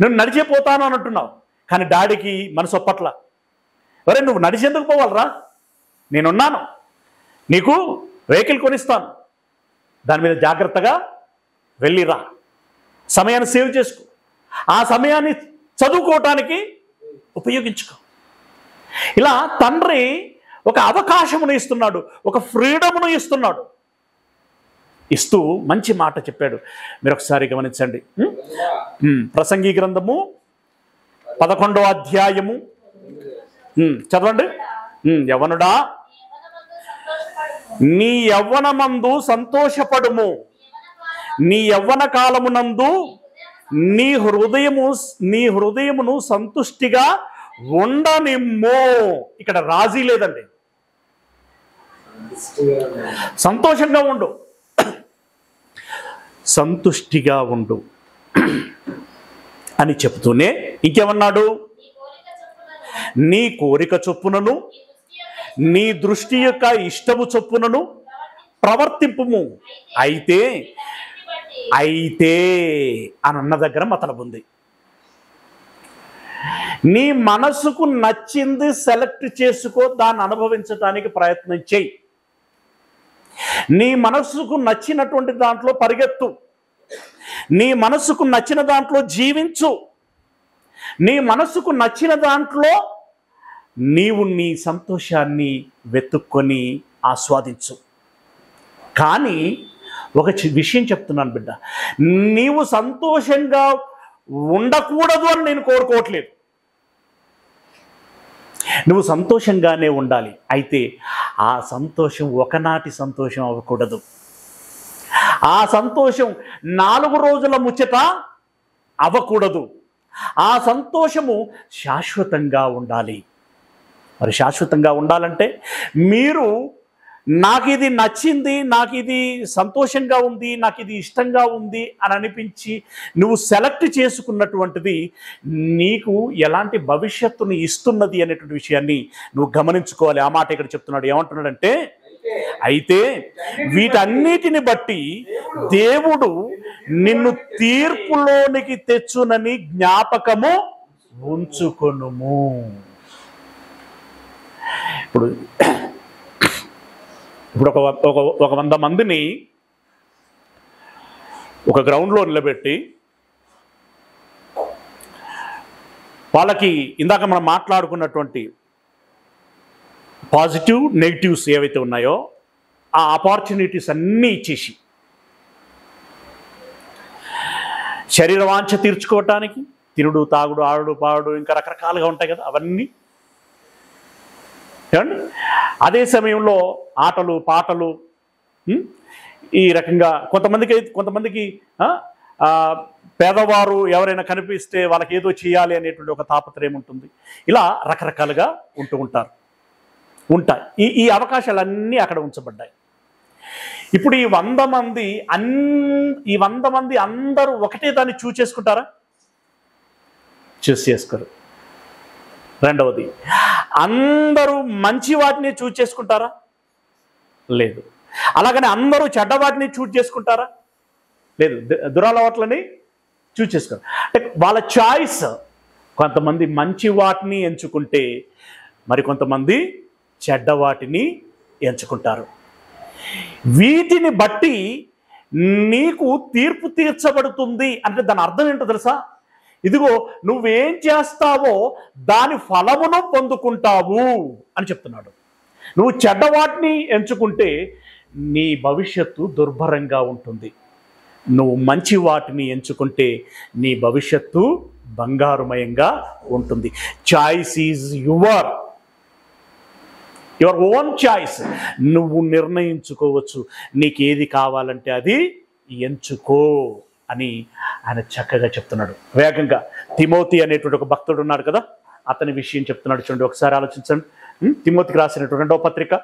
నువ్వు నడిచిపోతాను అని అంటున్నావు, కానీ డాడీకి మనసు ఒప్పట్ల. ఒరే, నువ్వు నడిచేందుకు పోవాలరా, నేనున్నాను, నీకు వెహికల్ కొనిస్తాను, దాని మీద జాగ్రత్తగా వెళ్ళిరా, సమయాన్ని సేవ్ చేసుకో, ఆ సమయాన్ని చదువుకోవటానికి ఉపయోగించుకో. ఇలా తండ్రి ఒక అవకాశమును ఇస్తున్నాడు, ఒక ఫ్రీడమ్ను ఇస్తున్నాడు. ఇస్తూ మంచి మాట చెప్పాడు. మీరు ఒకసారి గమనించండి. ప్రసంగి గ్రంథము 11వ అధ్యాయము చదవండి. యవ్వనుడా, నీ యవ్వనమందు సంతోషపడుము, నీ యవ్వన కాలమునందు నీ హృదయమును సంతుష్టిగా ఉండనిమ్మో. ఇక్కడ రాజీ లేదండి, సంతోషంగా ఉండు, సంతుష్టిగా ఉండు అని చెప్తూనే ఇంకేమన్నాడు? నీ కోరిక చొప్పునను నీ దృష్టి యొక్క ఇష్టము చొప్పునను ప్రవర్తింపుము. అయితే అని అన్న దగ్గర మతలబు ఉంది. నీ మనసుకు నచ్చింది సెలెక్ట్ చేసుకో, దాన్ని అనుభవించడానికి ప్రయత్నం చేయి. నీ మనసుకు నచ్చినటువంటి దాంట్లో పరిగెత్తు, నీ మనసుకు నచ్చిన దాంట్లో జీవించు, నీ మనసుకు నచ్చిన దాంట్లో నీవు నీ సంతోషాన్ని వెతుక్కొని ఆస్వాదించు. కానీ ఒక విషయం చెప్తున్నాను బిడ్డ, నీవు సంతోషంగా ఉండకూడదు అని నేను కోరుకోవట్లేదు. నువ్వు సంతోషంగానే ఉండాలి. అయితే ఆ సంతోషం ఒకనాటి సంతోషం అవ్వకూడదు. ఆ సంతోషం 4 రోజుల ముచ్చట అవ్వకూడదు. ఆ సంతోషము శాశ్వతంగా ఉండాలి. మరి శాశ్వతంగా ఉండాలంటే మీరు నాకు ఇది నచ్చింది, నాకు ఇది సంతోషంగా ఉంది, నాకు ఇది ఇష్టంగా ఉంది అని అనిపించి నువ్వు సెలెక్ట్ చేసుకున్నటువంటిది నీకు ఎలాంటి భవిష్యత్తుని ఇస్తున్నది అనేటువంటి విషయాన్ని నువ్వు గమనించుకోవాలి. ఆ మాట ఇక్కడ చెప్తున్నాడు. ఏమంటున్నాడంటే, అయితే వీటన్నిటిని బట్టి దేవుడు నిన్ను తీర్పులోనికి తెచ్చునని జ్ఞాపకము ఉంచుకొనుము. ఇప్పుడు ఒక 100 మందిని ఒక గ్రౌండ్లో నిలబెట్టి వాళ్ళకి ఇందాక మనం మాట్లాడుకున్నటువంటి పాజిటివ్ నెగిటివ్స్ ఏవైతే ఉన్నాయో ఆ ఆపర్చునిటీస్ అన్నీ ఇచ్చేసి శరీర వాంఛ తీర్చుకోవటానికి తినుడు, తాగుడు, ఆడుడు, పాడు ఇంకా రకరకాలుగా ఉంటాయి కదా అవన్నీ. ఏమండి? అదే సమయంలో ఆటలు, పాటలు, ఈ రకంగా కొంతమందికి పేదవారు ఎవరైనా కనిపిస్తే వాళ్ళకి ఏదో చేయాలి అనేటువంటి ఒక తాపత్రయం ఉంటుంది. ఇలా రకరకాలుగా ఉంటాయి. ఈ అవకాశాలన్నీ అక్కడ ఉంచబడ్డాయి. ఇప్పుడు ఈ 100 మంది అందరూ ఒకటే దాన్ని చూస్ చేసుకుంటారా? చూస్ చేసుకోరు. రెండవది, అందరూ మంచి వాటిని చూస్ చేసుకుంటారా? లేదు. అలాగని అందరూ చెడ్డ వాటిని చూస్ చేసుకుంటారా? లేదు. దురలవాట్లని చూస్ చేసుకోరు. అంటే వాళ్ళ చాయిస్. కొంతమంది మంచి వాటిని ఎంచుకుంటే మరికొంతమంది చెడ్డ వాటిని ఎంచుకుంటారు. వీటిని బట్టి నీకు తీర్పు తీర్చబడుతుంది అంటే దాని అర్థం ఏంటో తెలుసా? ఇదిగో నువ్వేం చేస్తావో దాని ఫలమును పొందుకుంటావు అని చెప్తున్నాడు. నువ్వు చెడ్డవాటిని ఎంచుకుంటే నీ భవిష్యత్తు దుర్భరంగా ఉంటుంది. నువ్వు మంచి వాటిని ఎంచుకుంటే నీ భవిష్యత్తు బంగారుమయంగా ఉంటుంది. Choice is your own choice. నువ్వు నిర్ణయించుకోవచ్చు నీకేది కావాలంటే అది ఎంచుకో అని ఆయన చక్కగా చెప్తున్నాడు. వేగంగా తిమోతి అనేటువంటి ఒక భక్తుడు ఉన్నాడు కదా, అతని విషయం చెప్తున్నాడు. చూడండి, ఒకసారి ఆలోచించండి. తిమోతికి రాసినటువంటి 2వ పత్రిక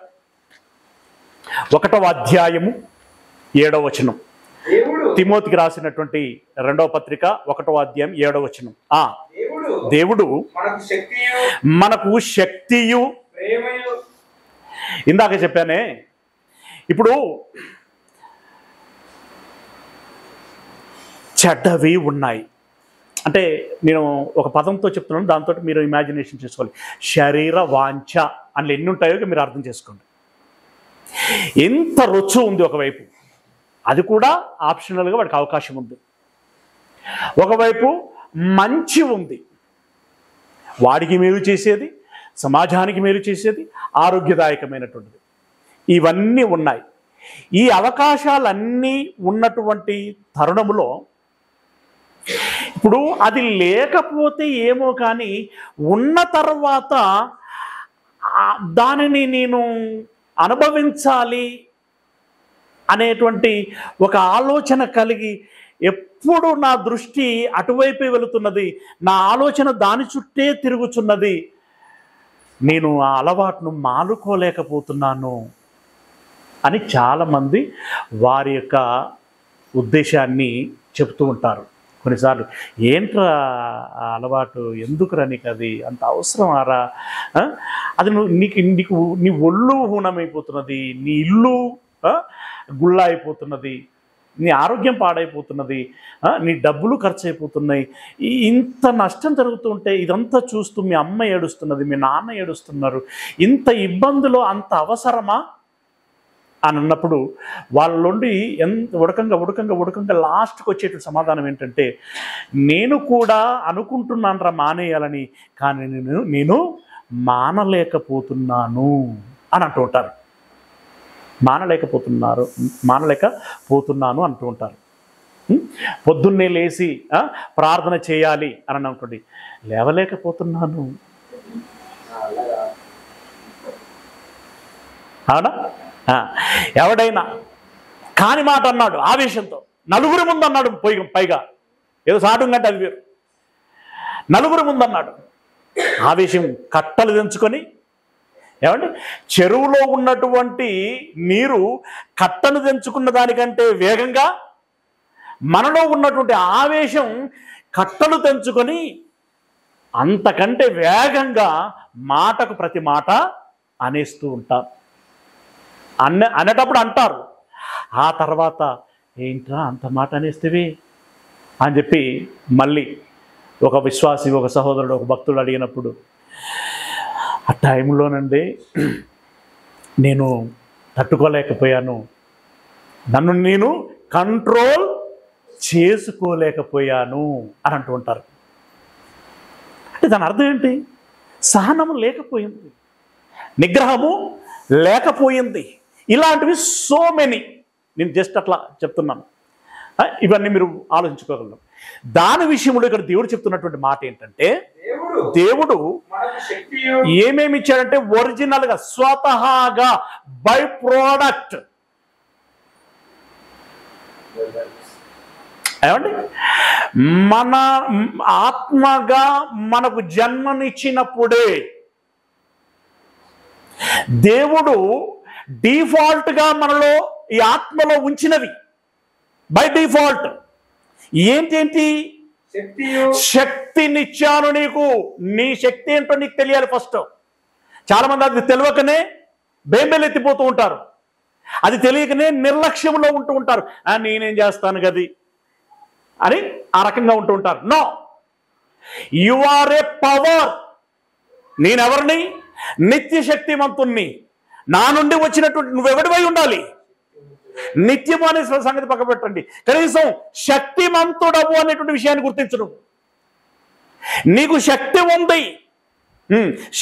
1వ అధ్యాయము 7వ వచనం. తిమోతికి రాసినటువంటి 2వ పత్రిక 1వ అధ్యాయం 7వ వచనం. దేవుడు మనకు శక్తియు, ఇందాక చెప్పానే, ఇప్పుడు చెడ్డవి ఉన్నాయి అంటే నేను ఒక పదంతో చెప్తున్నాను, దాంతో మీరు ఇమాజినేషన్ చేసుకోవాలి. శరీర వాంఛ అందులో ఎన్ని ఉంటాయో మీరు అర్థం చేసుకోండి. ఎంత రుచి ఉంది ఒకవైపు, అది కూడా ఆప్షనల్గా వాడికి అవకాశం ఉంది. ఒకవైపు మంచి ఉంది, వాడికి మేలు చేసేది, సమాజానికి మేలు చేసేది, ఆరోగ్యదాయకమైనటువంటిది. ఇవన్నీ ఉన్నాయి. ఈ అవకాశాలన్నీ ఉన్నటువంటి తరుణములో ఇప్పుడు అది లేకపోతే ఏమో కానీ ఉన్న తర్వాత దానిని నేను అనుభవించాలి అనేటువంటి ఒక ఆలోచన కలిగి ఎప్పుడు నా దృష్టి అటువైపే వెళుతున్నది, నా ఆలోచన దాని చుట్టే తిరుగుతున్నది. నేను ఆ అలవాటును మానుకోలేకపోతున్నాను అని చాలామంది వారి యొక్క ఉద్దేశాన్ని చెప్తూ ఉంటారు. కొన్నిసార్లు ఏంట్రా ఆ అలవాటు, ఎందుకురా నీకు అది అంత అవసరం ఆరా, అది నీకు నీ ఒళ్ళు హూనమైపోతున్నది, నీ ఇల్లు గుళ్ళ అయిపోతున్నది, నీ ఆరోగ్యం పాడైపోతున్నది, నీ డబ్బులు ఖర్చు అయిపోతున్నాయి, ఇంత నష్టం జరుగుతుంటే ఇదంతా చూస్తూ మీ అమ్మ ఏడుస్తున్నది, మీ నాన్న ఏడుస్తున్నారు, ఇంత ఇబ్బందులు అంత అవసరమా అని అన్నప్పుడు వాళ్ళ నుండి ఎంత ఉడకంగా లాస్ట్కి వచ్చేటువంటి సమాధానం ఏంటంటే, నేను కూడా అనుకుంటున్నాను రా మానేయాలని, కానీ నేను మానలేకపోతున్నాను అని అంటూ ఉంటారు. మానలేకపోతున్నాను అంటూ ఉంటారు. పొద్దున్నే లేచి ప్రార్థన చేయాలి అని అనుకోండి, లేవలేకపోతున్నాను. అవునా? ఎవడైనా కాని మాట అన్నాడు ఆవేశంతో, నలుగురి ముందు అన్నాడు, పైగా ఏదో సాటు కంటే అది వేరు, నలుగురి ముందు అన్నాడు, ఆవేశం కట్టలు తెంచుకొని. ఏమంటే చెరువులో ఉన్నటువంటి నీరు కట్టను తెంచుకున్న దానికంటే వేగంగా మనలో ఉన్నటువంటి ఆవేశం కట్టలు తెంచుకొని అంతకంటే వేగంగా మాటకు ప్రతి మాట అనేస్తూ ఉంటారు. అనేటప్పుడు అంటారు, ఆ తర్వాత ఏంట్రా అంత మాట అనేస్తేవి అని చెప్పి మళ్ళీ ఒక విశ్వాసి, ఒక సహోదరుడు, ఒక భక్తుడు అడిగినప్పుడు, ఆ టైంలోనండి నేను తట్టుకోలేకపోయాను, నన్ను నేను కంట్రోల్ చేసుకోలేకపోయాను అని అంటూ ఉంటారు. అంటే దాని అర్థం ఏంటి? సహనం లేకపోయింది, నిగ్రహము లేకపోయింది. ఇలాంటివి సో మెనీ, నేను జస్ట్ అట్లా చెప్తున్నాను. ఇవన్నీ మీరు ఆలోచించుకోగలరు. దాని విషయంలో ఇక్కడ దేవుడు చెప్తున్నటువంటి మాట ఏంటంటే, దేవుడు ఏమేమి ఇచ్చాడంటే ఒరిజినల్గా స్వతహాగా బై ప్రోడక్ట్ ఏమండి, మన ఆత్మగా మనకు జన్మనిచ్చినప్పుడే దేవుడు డిఫాల్ట్గా మనలో ఈ ఆత్మలో ఉంచినవి బై డిఫాల్ట్ ఏంటి? శక్తినిచ్చాను నీకు. నీ శక్తి ఏంటో నీకు తెలియాలి ఫస్ట్. చాలా మంది అది తెలియకనే బేంబెలెత్తిపోతూ ఉంటారు, అది తెలియకనే నిర్లక్ష్యంలో ఉంటూ ఉంటారు. నేనేం చేస్తాను గది అని ఆ రకంగా ఉంటూ ఉంటారు. No, you are a power. నేనెవరిని? నిత్య శక్తిమంతుణ్ణి. నా నుండి వచ్చినటువంటి నువ్వెవడివై ఉండాలి? నిత్యము అనే సంగతి పక్క పెట్టండి, కనీసం శక్తిమంతుడవు అనేటువంటి విషయాన్ని గుర్తించను. నీకు శక్తి ఉంది.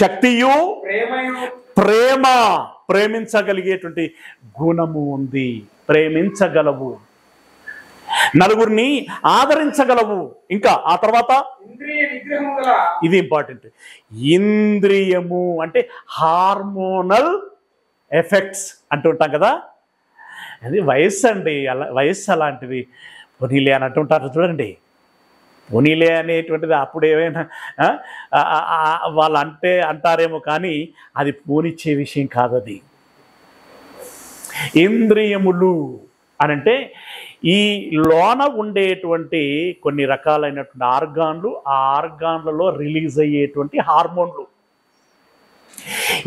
శక్తియు ప్రేమ, ప్రేమించగలిగేటువంటి గుణము ఉంది. ప్రేమించగలవు, నలుగురిని ఆదరించగలవు. ఇంకా ఆ తర్వాత ఇది ఇంపార్టెంట్. ఇంద్రియము అంటే హార్మోనల్ ఎఫెక్ట్స్ అంటుంటాం కదా, అది వయస్సు అండి. వయస్సు అలాంటిది. పోనీలే అని అంటుంటారు చూడండి. పోనీలే అనేటువంటిది అప్పుడు ఏమైనా వాళ్ళు అంటారేమో, కానీ అది పోనిచ్చే విషయం కాదు. అది ఇంద్రియములు అనంటే ఈ లోన ఉండేటువంటి కొన్ని రకాలైనటువంటి ఆర్గాన్లు, ఆ ఆర్గాన్లలో రిలీజ్ అయ్యేటువంటి హార్మోన్లు.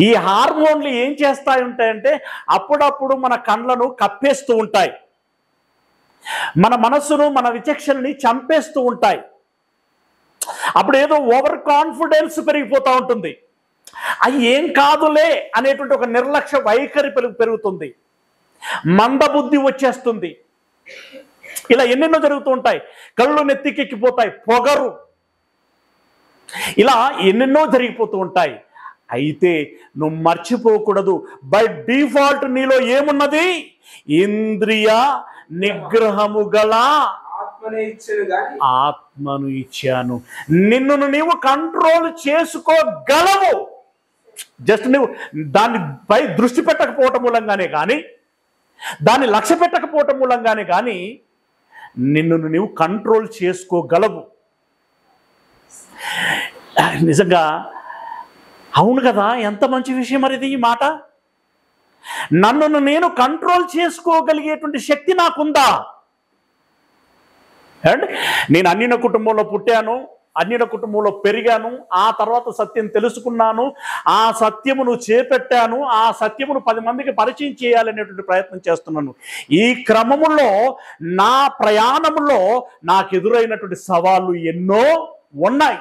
ఈ హార్మోన్లు ఏం చేస్తాయి ఉంటాయంటే అప్పుడప్పుడు మన కళ్ళను కప్పేస్తూ ఉంటాయి, మన మనస్సును, మన విచక్షణని చంపేస్తూ ఉంటాయి. అప్పుడు ఏదో ఓవర్ కాన్ఫిడెన్స్ పెరిగిపోతూ ఉంటుంది. అది ఏం కాదులే అనేటువంటి ఒక నిర్లక్ష్య వైఖరి పెరుగుతుంది, మందబుద్ధి వచ్చేస్తుంది. ఇలా ఎన్నెన్నో జరుగుతూ ఉంటాయి. కళ్ళు నెత్తికెక్కిపోతాయి, పొగరు, ఇలా ఎన్నెన్నో జరిగిపోతూ ఉంటాయి. అయితే నువ్వు మర్చిపోకూడదు, బై డిఫాల్ట్ నీలో ఏమున్నది? ఇంద్రియ నిగ్రహము గల ఆత్మను ఇచ్చాను. నిన్ను నీవు కంట్రోల్ చేసుకోగలవు. జస్ట్ నువ్వు దానిపై దృష్టి పెట్టకపోవటం మూలంగానే కానీ, దాన్ని లక్ష్య పెట్టకపోవటం మూలంగానే కానీ నిన్ను నీవు కంట్రోల్ చేసుకోగలవు. నిజంగా అవును కదా, ఎంత మంచి విషయం మరి ఇది. ఈ మాట, నన్ను నేను కంట్రోల్ చేసుకోగలిగేటువంటి శక్తి నాకుందా? అండ్ నేను అన్యున కుటుంబంలో పుట్టాను, అన్యున కుటుంబంలో పెరిగాను, ఆ తర్వాత సత్యం తెలుసుకున్నాను, ఆ సత్యమును చేపట్టాను, ఆ సత్యమును 10 మందికి పరిచయం చేయాలనేటువంటి ప్రయత్నం చేస్తున్నాను. ఈ క్రమములో నా ప్రయాణంలో నాకు ఎదురైనటువంటి సవాళ్ళు ఎన్నో ఉన్నాయి.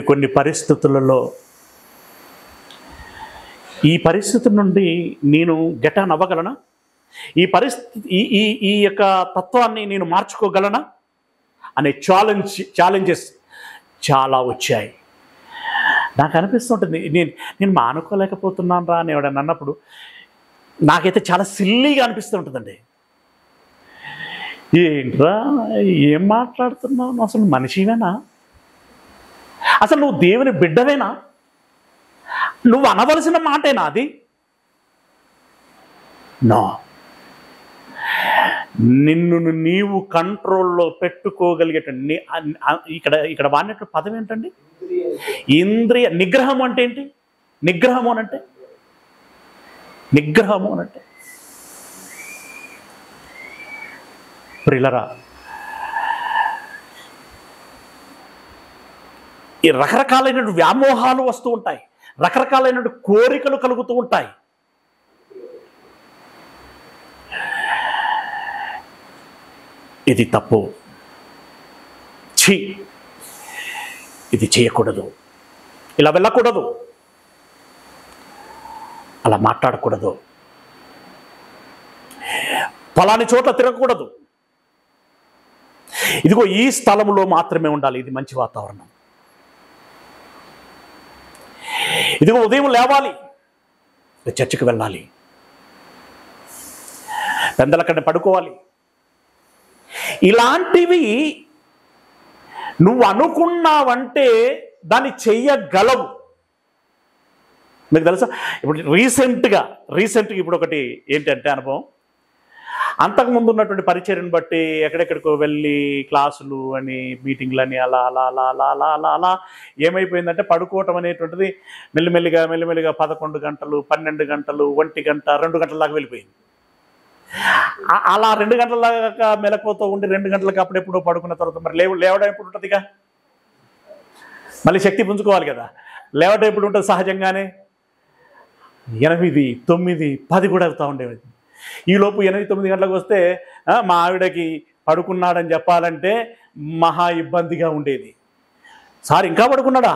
కొన్ని పరిస్థితులలో ఈ పరిస్థితి నుండి నేను గెటాన్ అవ్వగలనా? ఈ పరిస్థితి ఈ యొక్క తత్వాన్ని నేను మార్చుకోగలనా అనే ఛాలెంజెస్ చాలా వచ్చాయి. నాకు అనిపిస్తుంటుంది, నేను మానుకోలేకపోతున్నాను రా అని ఎవడని అన్నప్పుడు నాకైతే చాలా సిల్లీగా అనిపిస్తుంటుందండి. ఏంట్రా, ఏం మాట్లాడుతున్నావు? అసలు మనిషివేనా? అసలు నువ్వు దేవుని బిడ్డవేనా? నువ్వు అనవలసిన మాటేనా అది? నో. నిన్ను నీవు కంట్రోల్లో పెట్టుకోగలిగేటండి. ఇక్కడ వాడినట్టు పదం ఏంటండి? ఇంద్రియ నిగ్రహం అంటే ఏంటి? నిగ్రహము అనంటే ప్రిలరా, ఈ రకరకాలైన వ్యామోహాలు వస్తూ ఉంటాయి, రకరకాలైన కోరికలు కలుగుతూ ఉంటాయి. ఇది తప్పు. ఇది చేయకూడదు, ఇలా వెళ్ళకూడదు, అలా మాట్లాడకూడదు, ఫలాని చోట్ల తిరగకూడదు, ఇదిగో ఈ స్థలంలో మాత్రమే ఉండాలి, ఇది మంచి వాతావరణం. ఇదిగో ఉదయం లేవాలి, చర్చికి వెళ్ళాలి, పెందలకన్నా పడుకోవాలి. ఇలాంటివి నువ్వు అనుకున్నావంటే దాన్ని చెయ్యగలవు. మీకు తెలుసా, ఇప్పుడు రీసెంట్గా ఇప్పుడు ఒకటి ఏంటంటే అనుభవం, అంతకుముందు ఉన్నటువంటి పరిచర్యను బట్టి ఎక్కడెక్కడికో వెళ్ళి క్లాసులు అని మీటింగ్లని అలా అలా అలా అలా అలా అలా అలా ఏమైపోయిందంటే పడుకోవటం అనేటువంటిది మెల్లిమెల్లిగా 11 గంటలు, 12 గంటలు, 1 గంట, 2 గంటల దాకా వెళ్ళిపోయింది. అలా 2 గంటల దాకా మెలకువతో ఉండి 2 గంటలకు అప్పుడెప్పుడు పడుకున్న తర్వాత మరి లేవడం ఎప్పుడు ఉంటుంది? ఇక మళ్ళీ శక్తి పుంజుకోవాలి కదా. లేవడం ఎప్పుడు ఉంటుంది? సహజంగానే 8, 9, 10 కూడా అవుతూ ఉండేవి. ఈలోపు 8, 9 గంటలకు వస్తే మా ఆవిడకి పడుకున్నాడని చెప్పాలంటే మహా ఇబ్బందిగా ఉండేది. సార్ ఇంకా పడుకున్నాడా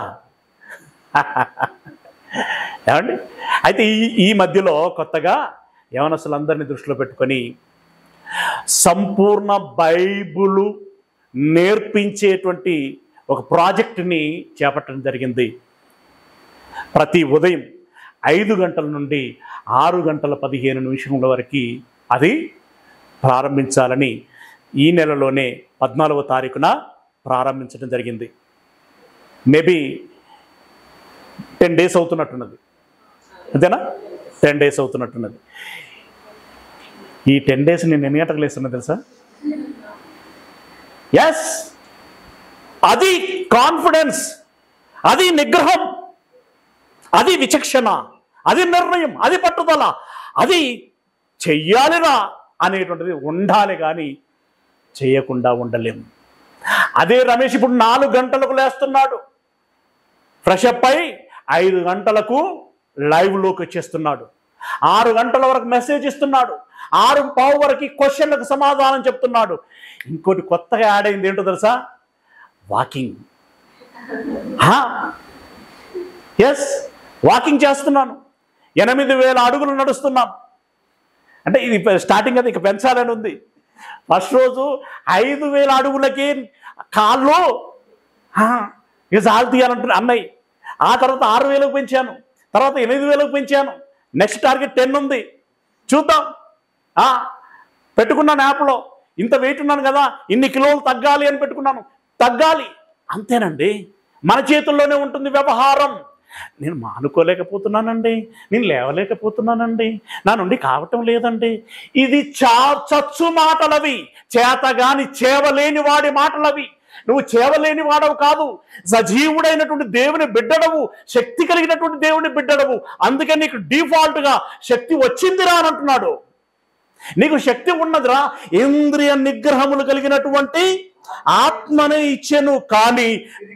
ఏమండి? అయితే ఈ మధ్యలో కొత్తగా యవనస్తులందరినీ దృష్టిలో పెట్టుకొని సంపూర్ణ బైబిలు నేర్పించేటువంటి ఒక ప్రాజెక్టుని చేపట్టడం జరిగింది. ప్రతి ఉదయం 5 గంటల నుండి 6:15 వరకు అది ప్రారంభించాలని ఈ నెలలోనే 14వ తారీఖున ప్రారంభించడం జరిగింది. మేబీ 10 డేస్ అవుతున్నట్టున్నది, అంతేనా? 10 డేస్ అవుతున్నట్టున్నది. ఈ 10 డేస్ నేను ఎన్ని గంటలకు లేస్తున్నా తెలుసా? ఎస్, అది కాన్ఫిడెన్స్, అది నిగ్రహం, అది విచక్షణ, అది నిర్ణయం, అది పట్టుదల, అది చెయ్యాలిరా అనేటువంటిది ఉండాలి, కానీ చేయకుండా ఉండలేము. అదే రమేష్ ఇప్పుడు 4 గంటలకు లేస్తున్నాడు, ఫ్రెష్ అప్ అయి 5 గంటలకు లైవ్లోకి వచ్చేస్తున్నాడు, 6 గంటల వరకు మెసేజ్ ఇస్తున్నాడు, 6:15 వరకు క్వశ్చన్లకు సమాధానం చెప్తున్నాడు. ఇంకోటి కొత్తగా యాడ్ అయింది ఏంటో తెలుసా? వాకింగ్. ఎస్, వాకింగ్ చేస్తున్నాను, 8,000 అడుగులు నడుస్తున్నాను. అంటే ఇది స్టార్టింగ్ అది, ఇక పెంచాలని ఉంది. ఫస్ట్ రోజు 5,000 అడుగులకి కాళ్ళు ఇక చాలు తీయాలంటున్నా అన్నయ్య. ఆ తర్వాత 6,000కు పెంచాను, తర్వాత 8,000కు పెంచాను. నెక్స్ట్ టార్గెట్ 10 ఉంది, చూద్దాం. పెట్టుకున్నాను యాప్లో, ఇంత వెయిట్ ఉన్నాను కదా, ఇన్ని కిలోలు తగ్గాలి అని పెట్టుకున్నాను. తగ్గాలి, అంతేనండి. మన చేతుల్లోనే ఉంటుంది వ్యవహారం. నేను మానుకోలేకపోతున్నానండి, నేను లేవలేకపోతున్నానండి, నా నుండి కావటం లేదండి. ఇది చచ్చు మాటలవి, చేతగాని చేవలేని వాడి మాటలవి. నువ్వు చేవలేని వాడవు కాదు, సజీవుడైనటువంటి దేవుని బిడ్డడవు, శక్తి కలిగినటువంటి దేవుని బిడ్డడవు. అందుకే నీకు డిఫాల్ట్గా శక్తి వచ్చిందిరా అని అంటున్నాడు. నీకు శక్తి ఉన్నదిరా, ఇంద్రియ నిగ్రహములు కలిగినటువంటి ఆత్మనే ఇచ్చెను, కానీ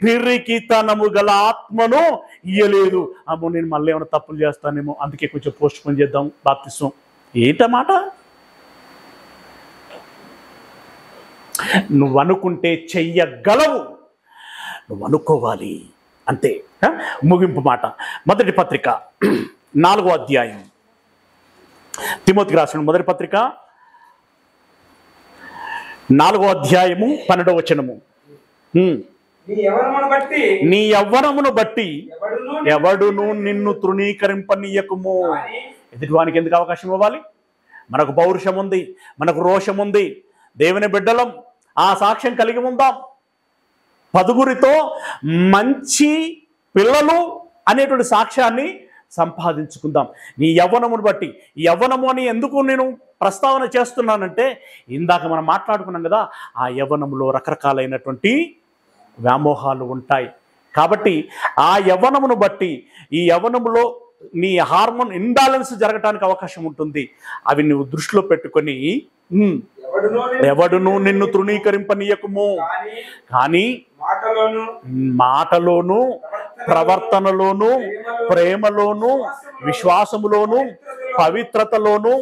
పిరికితనము గల ఆత్మను ఇయ్యలేదు. అమ్మో, నేను మళ్ళీ ఏమైనా తప్పులు చేస్తానేమో, అందుకే కొంచెం పోస్ట్ పోన్ చేద్దాం బాప్తిస్మం. ఏంటన్నమాట? నువ్వు అనుకుంటే చెయ్యగలవు, నువ్వు అనుకోవాలి, అంతే. ముగింపు మాట, మొదటి పత్రిక 4వ అధ్యాయం, తిమోతికి రాసిన మొదటి పత్రిక 4వ అధ్యాయము 12వ వచనము. నీ యవ్వనమును బట్టి ఎవడును నిన్ను తృణీకరింపనీయకుము. ఎదుటివానికి ఎందుకు అవకాశం ఇవ్వాలి? మనకు పౌరుషం ఉంది, మనకు రోషం ఉంది, దేవుని బిడ్డలం, ఆ సాక్ష్యం కలిగి ఉందాం. 10గురితో మంచి పిల్లలు అనేటువంటి సాక్ష్యాన్ని సంపాదించుకుందాం. నీ యవ్వనమును బట్టి. ఈ యవ్వనము అని ఎందుకు నేను ప్రస్తావన చేస్తున్నానంటే, ఇందాక మనం మాట్లాడుకున్నాం కదా, ఆ యవ్వనములో రకరకాలైనటువంటి వ్యామోహాలు ఉంటాయి. కాబట్టి ఆ యవ్వనమును బట్టి, ఈ యవ్వనములో నీ హార్మోన్ ఇంబ్యాలెన్స్ జరగటానికి అవకాశం ఉంటుంది. అవి నువ్వు దృష్టిలో పెట్టుకొని ఎవడును నిన్ను తృణీకరింపనీయకుము, కానీ మాటలోను, ప్రవర్తనలోను, ప్రేమలోను, విశ్వాసములోను, పవిత్రతలోను.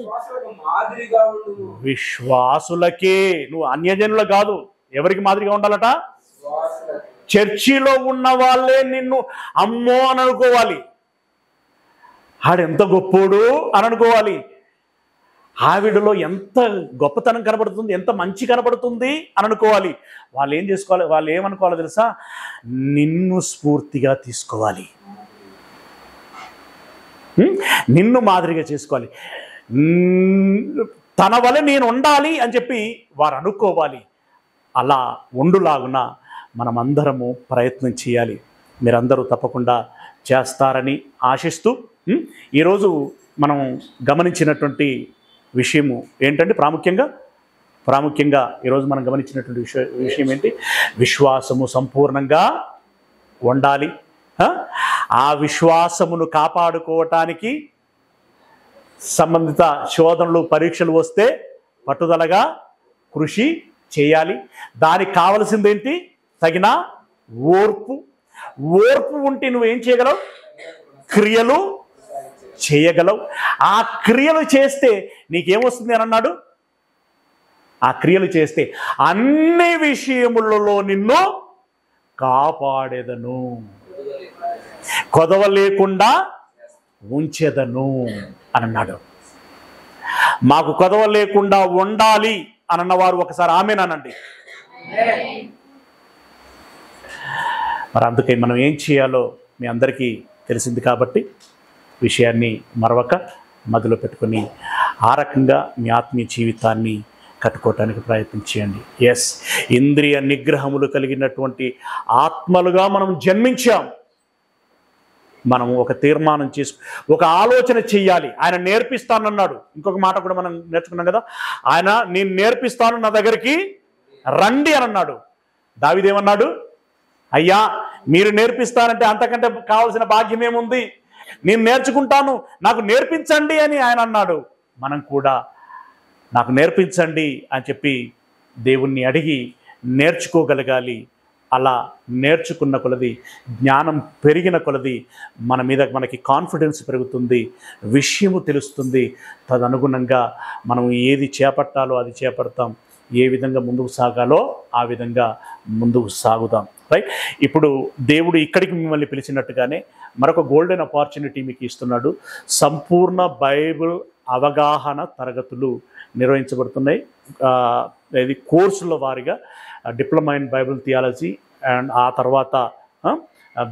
విశ్వాసులకే, నువ్వు అన్యజనులు కాదు. ఎవరికి మాదిరిగా ఉండాలట? చర్చిలో ఉన్న వాళ్ళే నిన్ను అమ్మో అని అనుకోవాలి, ఆడెంత గొప్పోడు అని అనుకోవాలి. ఆవిడలో ఎంత గొప్పతనం కనబడుతుంది, ఎంత మంచి కనబడుతుంది అని అనుకోవాలి. వాళ్ళు ఏం చేసుకోవాలి, వాళ్ళు ఏమనుకోవాలో తెలుసా, నిన్ను స్ఫూర్తిగా తీసుకోవాలి, నిన్ను మాదిరిగా చేసుకోవాలి, తన వల్ల నేను ఉండాలి అని చెప్పి వారు అనుకోవాలి. అలా ఉండులాగున మనమందరము ప్రయత్నం చేయాలి. మీరందరూ తప్పకుండా చేస్తారని ఆశిస్తూ ఈరోజు మనం గమనించినటువంటి విషయము ఏంటంటే, ప్రాముఖ్యంగా ఈరోజు మనం గమనించినటువంటి విషయం ఏంటి, విశ్వాసము సంపూర్ణంగా ఉండాలి. ఆ విశ్వాసమును కాపాడుకోవటానికి సంబంధిత శోధనలు పరీక్షలు వస్తే పట్టుదలగా కృషి చేయాలి. దానికి కావలసిందేంటి, తగిన ఓర్పు ఉంటే నువ్వేం చేయగలవు, క్రియలు చేయగలవు. ఆ క్రియలు చేస్తే నీకేమొస్తుంది అని అన్నాడు, ఆ క్రియలు చేస్తే అన్ని విషయములలో నిన్ను కాపాడేదను, కొదవ లేకుండా ఉంచేదను అని అన్నాడు. మాకు కొదవ లేకుండా ఉండాలి అని అన్నవారు ఒకసారి ఆమేనండి. మరి అందుకే మనం ఏం చేయాలో మీ అందరికీ తెలిసింది కాబట్టి విషయాన్ని మరొక మదిలో పెట్టుకొని ఆ రకంగా మీ ఆత్మీయ జీవితాన్ని కట్టుకోవటానికి ప్రయత్నం చేయండి. ఎస్, ఇంద్రియ నిగ్రహములు కలిగినటువంటి ఆత్మలుగా మనం జన్మించాం. మనము ఒక తీర్మానం చేసి ఒక ఆలోచన చెయ్యాలి. ఆయన నేర్పిస్తానన్నాడు. ఇంకొక మాట కూడా మనం నేర్చుకున్నాం కదా, ఆయన నేను నేర్పిస్తాను, నా దగ్గరికి రండి అని అన్నాడు. దావీదేమన్నాడు, అయ్యా మీరు నేర్పిస్తానంటే అంతకంటే కావాల్సిన భాగ్యం ఏముంది, నేను నేర్చుకుంటాను, నాకు నేర్పించండి అని ఆయన అన్నాడు. మనం కూడా నాకు నేర్పించండి అని చెప్పి దేవుణ్ణి అడిగి నేర్చుకోగలగాలి. అలా నేర్చుకున్న కొలది, జ్ఞానం పెరిగిన కొలది మన మీద మనకి కాన్ఫిడెన్స్ పెరుగుతుంది, విషయము తెలుస్తుంది. తదనుగుణంగా మనం ఏది చేపట్టాలో అది చేపడతాం, ఏ విధంగా ముందుకు సాగాలో ఆ విధంగా ముందుకు సాగుదాం. రైట్, ఇప్పుడు దేవుడు ఇక్కడికి మిమ్మల్ని పిలిచినట్టుగానే మరొక గోల్డెన్ ఆపర్చునిటీ మీకు ఇస్తున్నాడు. సంపూర్ణ బైబిల్ అవగాహన తరగతులు నిర్వహించబడుతున్నాయి. ఇది కోర్సుల వారిగా diploma in Bible theology and ఆ తర్వాత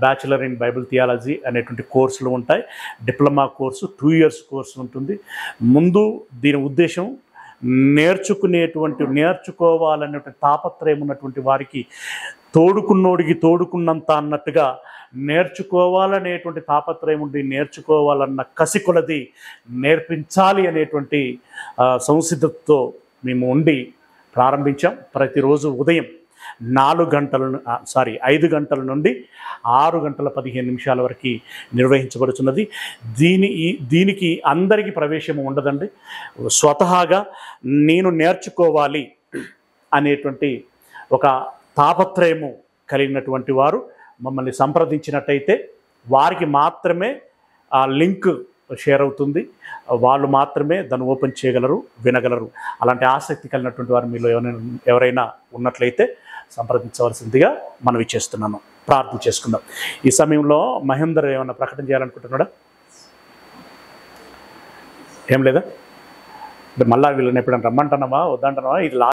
బ్యాచిలర్ ఇన్ బైబిల్ థియాలజీ అనేటువంటి కోర్సులు ఉంటాయి. డిప్లొమా కోర్సు 2 years కోర్సు ఉంటుంది. ముందు దీని ఉద్దేశం నేర్చుకోవాలనేటువంటి తాపత్రయం ఉన్నటువంటి వారికి తోడుకున్నోడికి తోడుకున్నంత అన్నట్టుగా నేర్చుకోవాలనేటువంటి తాపత్రయం ఉండి, నేర్చుకోవాలన్న కసి కొలది నేర్పించాలి అనేటువంటి సంసిద్ధతతో మేము ఉండి ప్రారంభించాం. ప్రతిరోజు ఉదయం 5 గంటల నుండి 6:15 వరకు నిర్వహించబడుతున్నది. దీనికి అందరికీ ప్రవేశం ఉండదండి. స్వతహాగా నేను నేర్చుకోవాలి అనేటువంటి ఒక తాపత్రయము కలిగినటువంటి వారు మమ్మల్ని సంప్రదించినట్టయితే వారికి మాత్రమే ఆ లింక్ షేర్ అవుతుంది. వాళ్ళు మాత్రమే దాన్ని ఓపెన్ చేయగలరు, వినగలరు. అలాంటి ఆసక్తి కలిగినటువంటి వారు మీలో ఎవరైనా ఉన్నట్లయితే సంప్రదించవలసిందిగా మనవి చేస్తున్నాను. ప్రార్థన చేసుకుందాం. ఈ సమయంలో మహేందర్ ఏమైనా ప్రకటన చేయాలనుకుంటున్నాడా? ఏం లేదా? మళ్ళీ వీళ్ళని ఎప్పుడైనా రమ్మంటున్నావా వద్దంటున్నావా? ఇది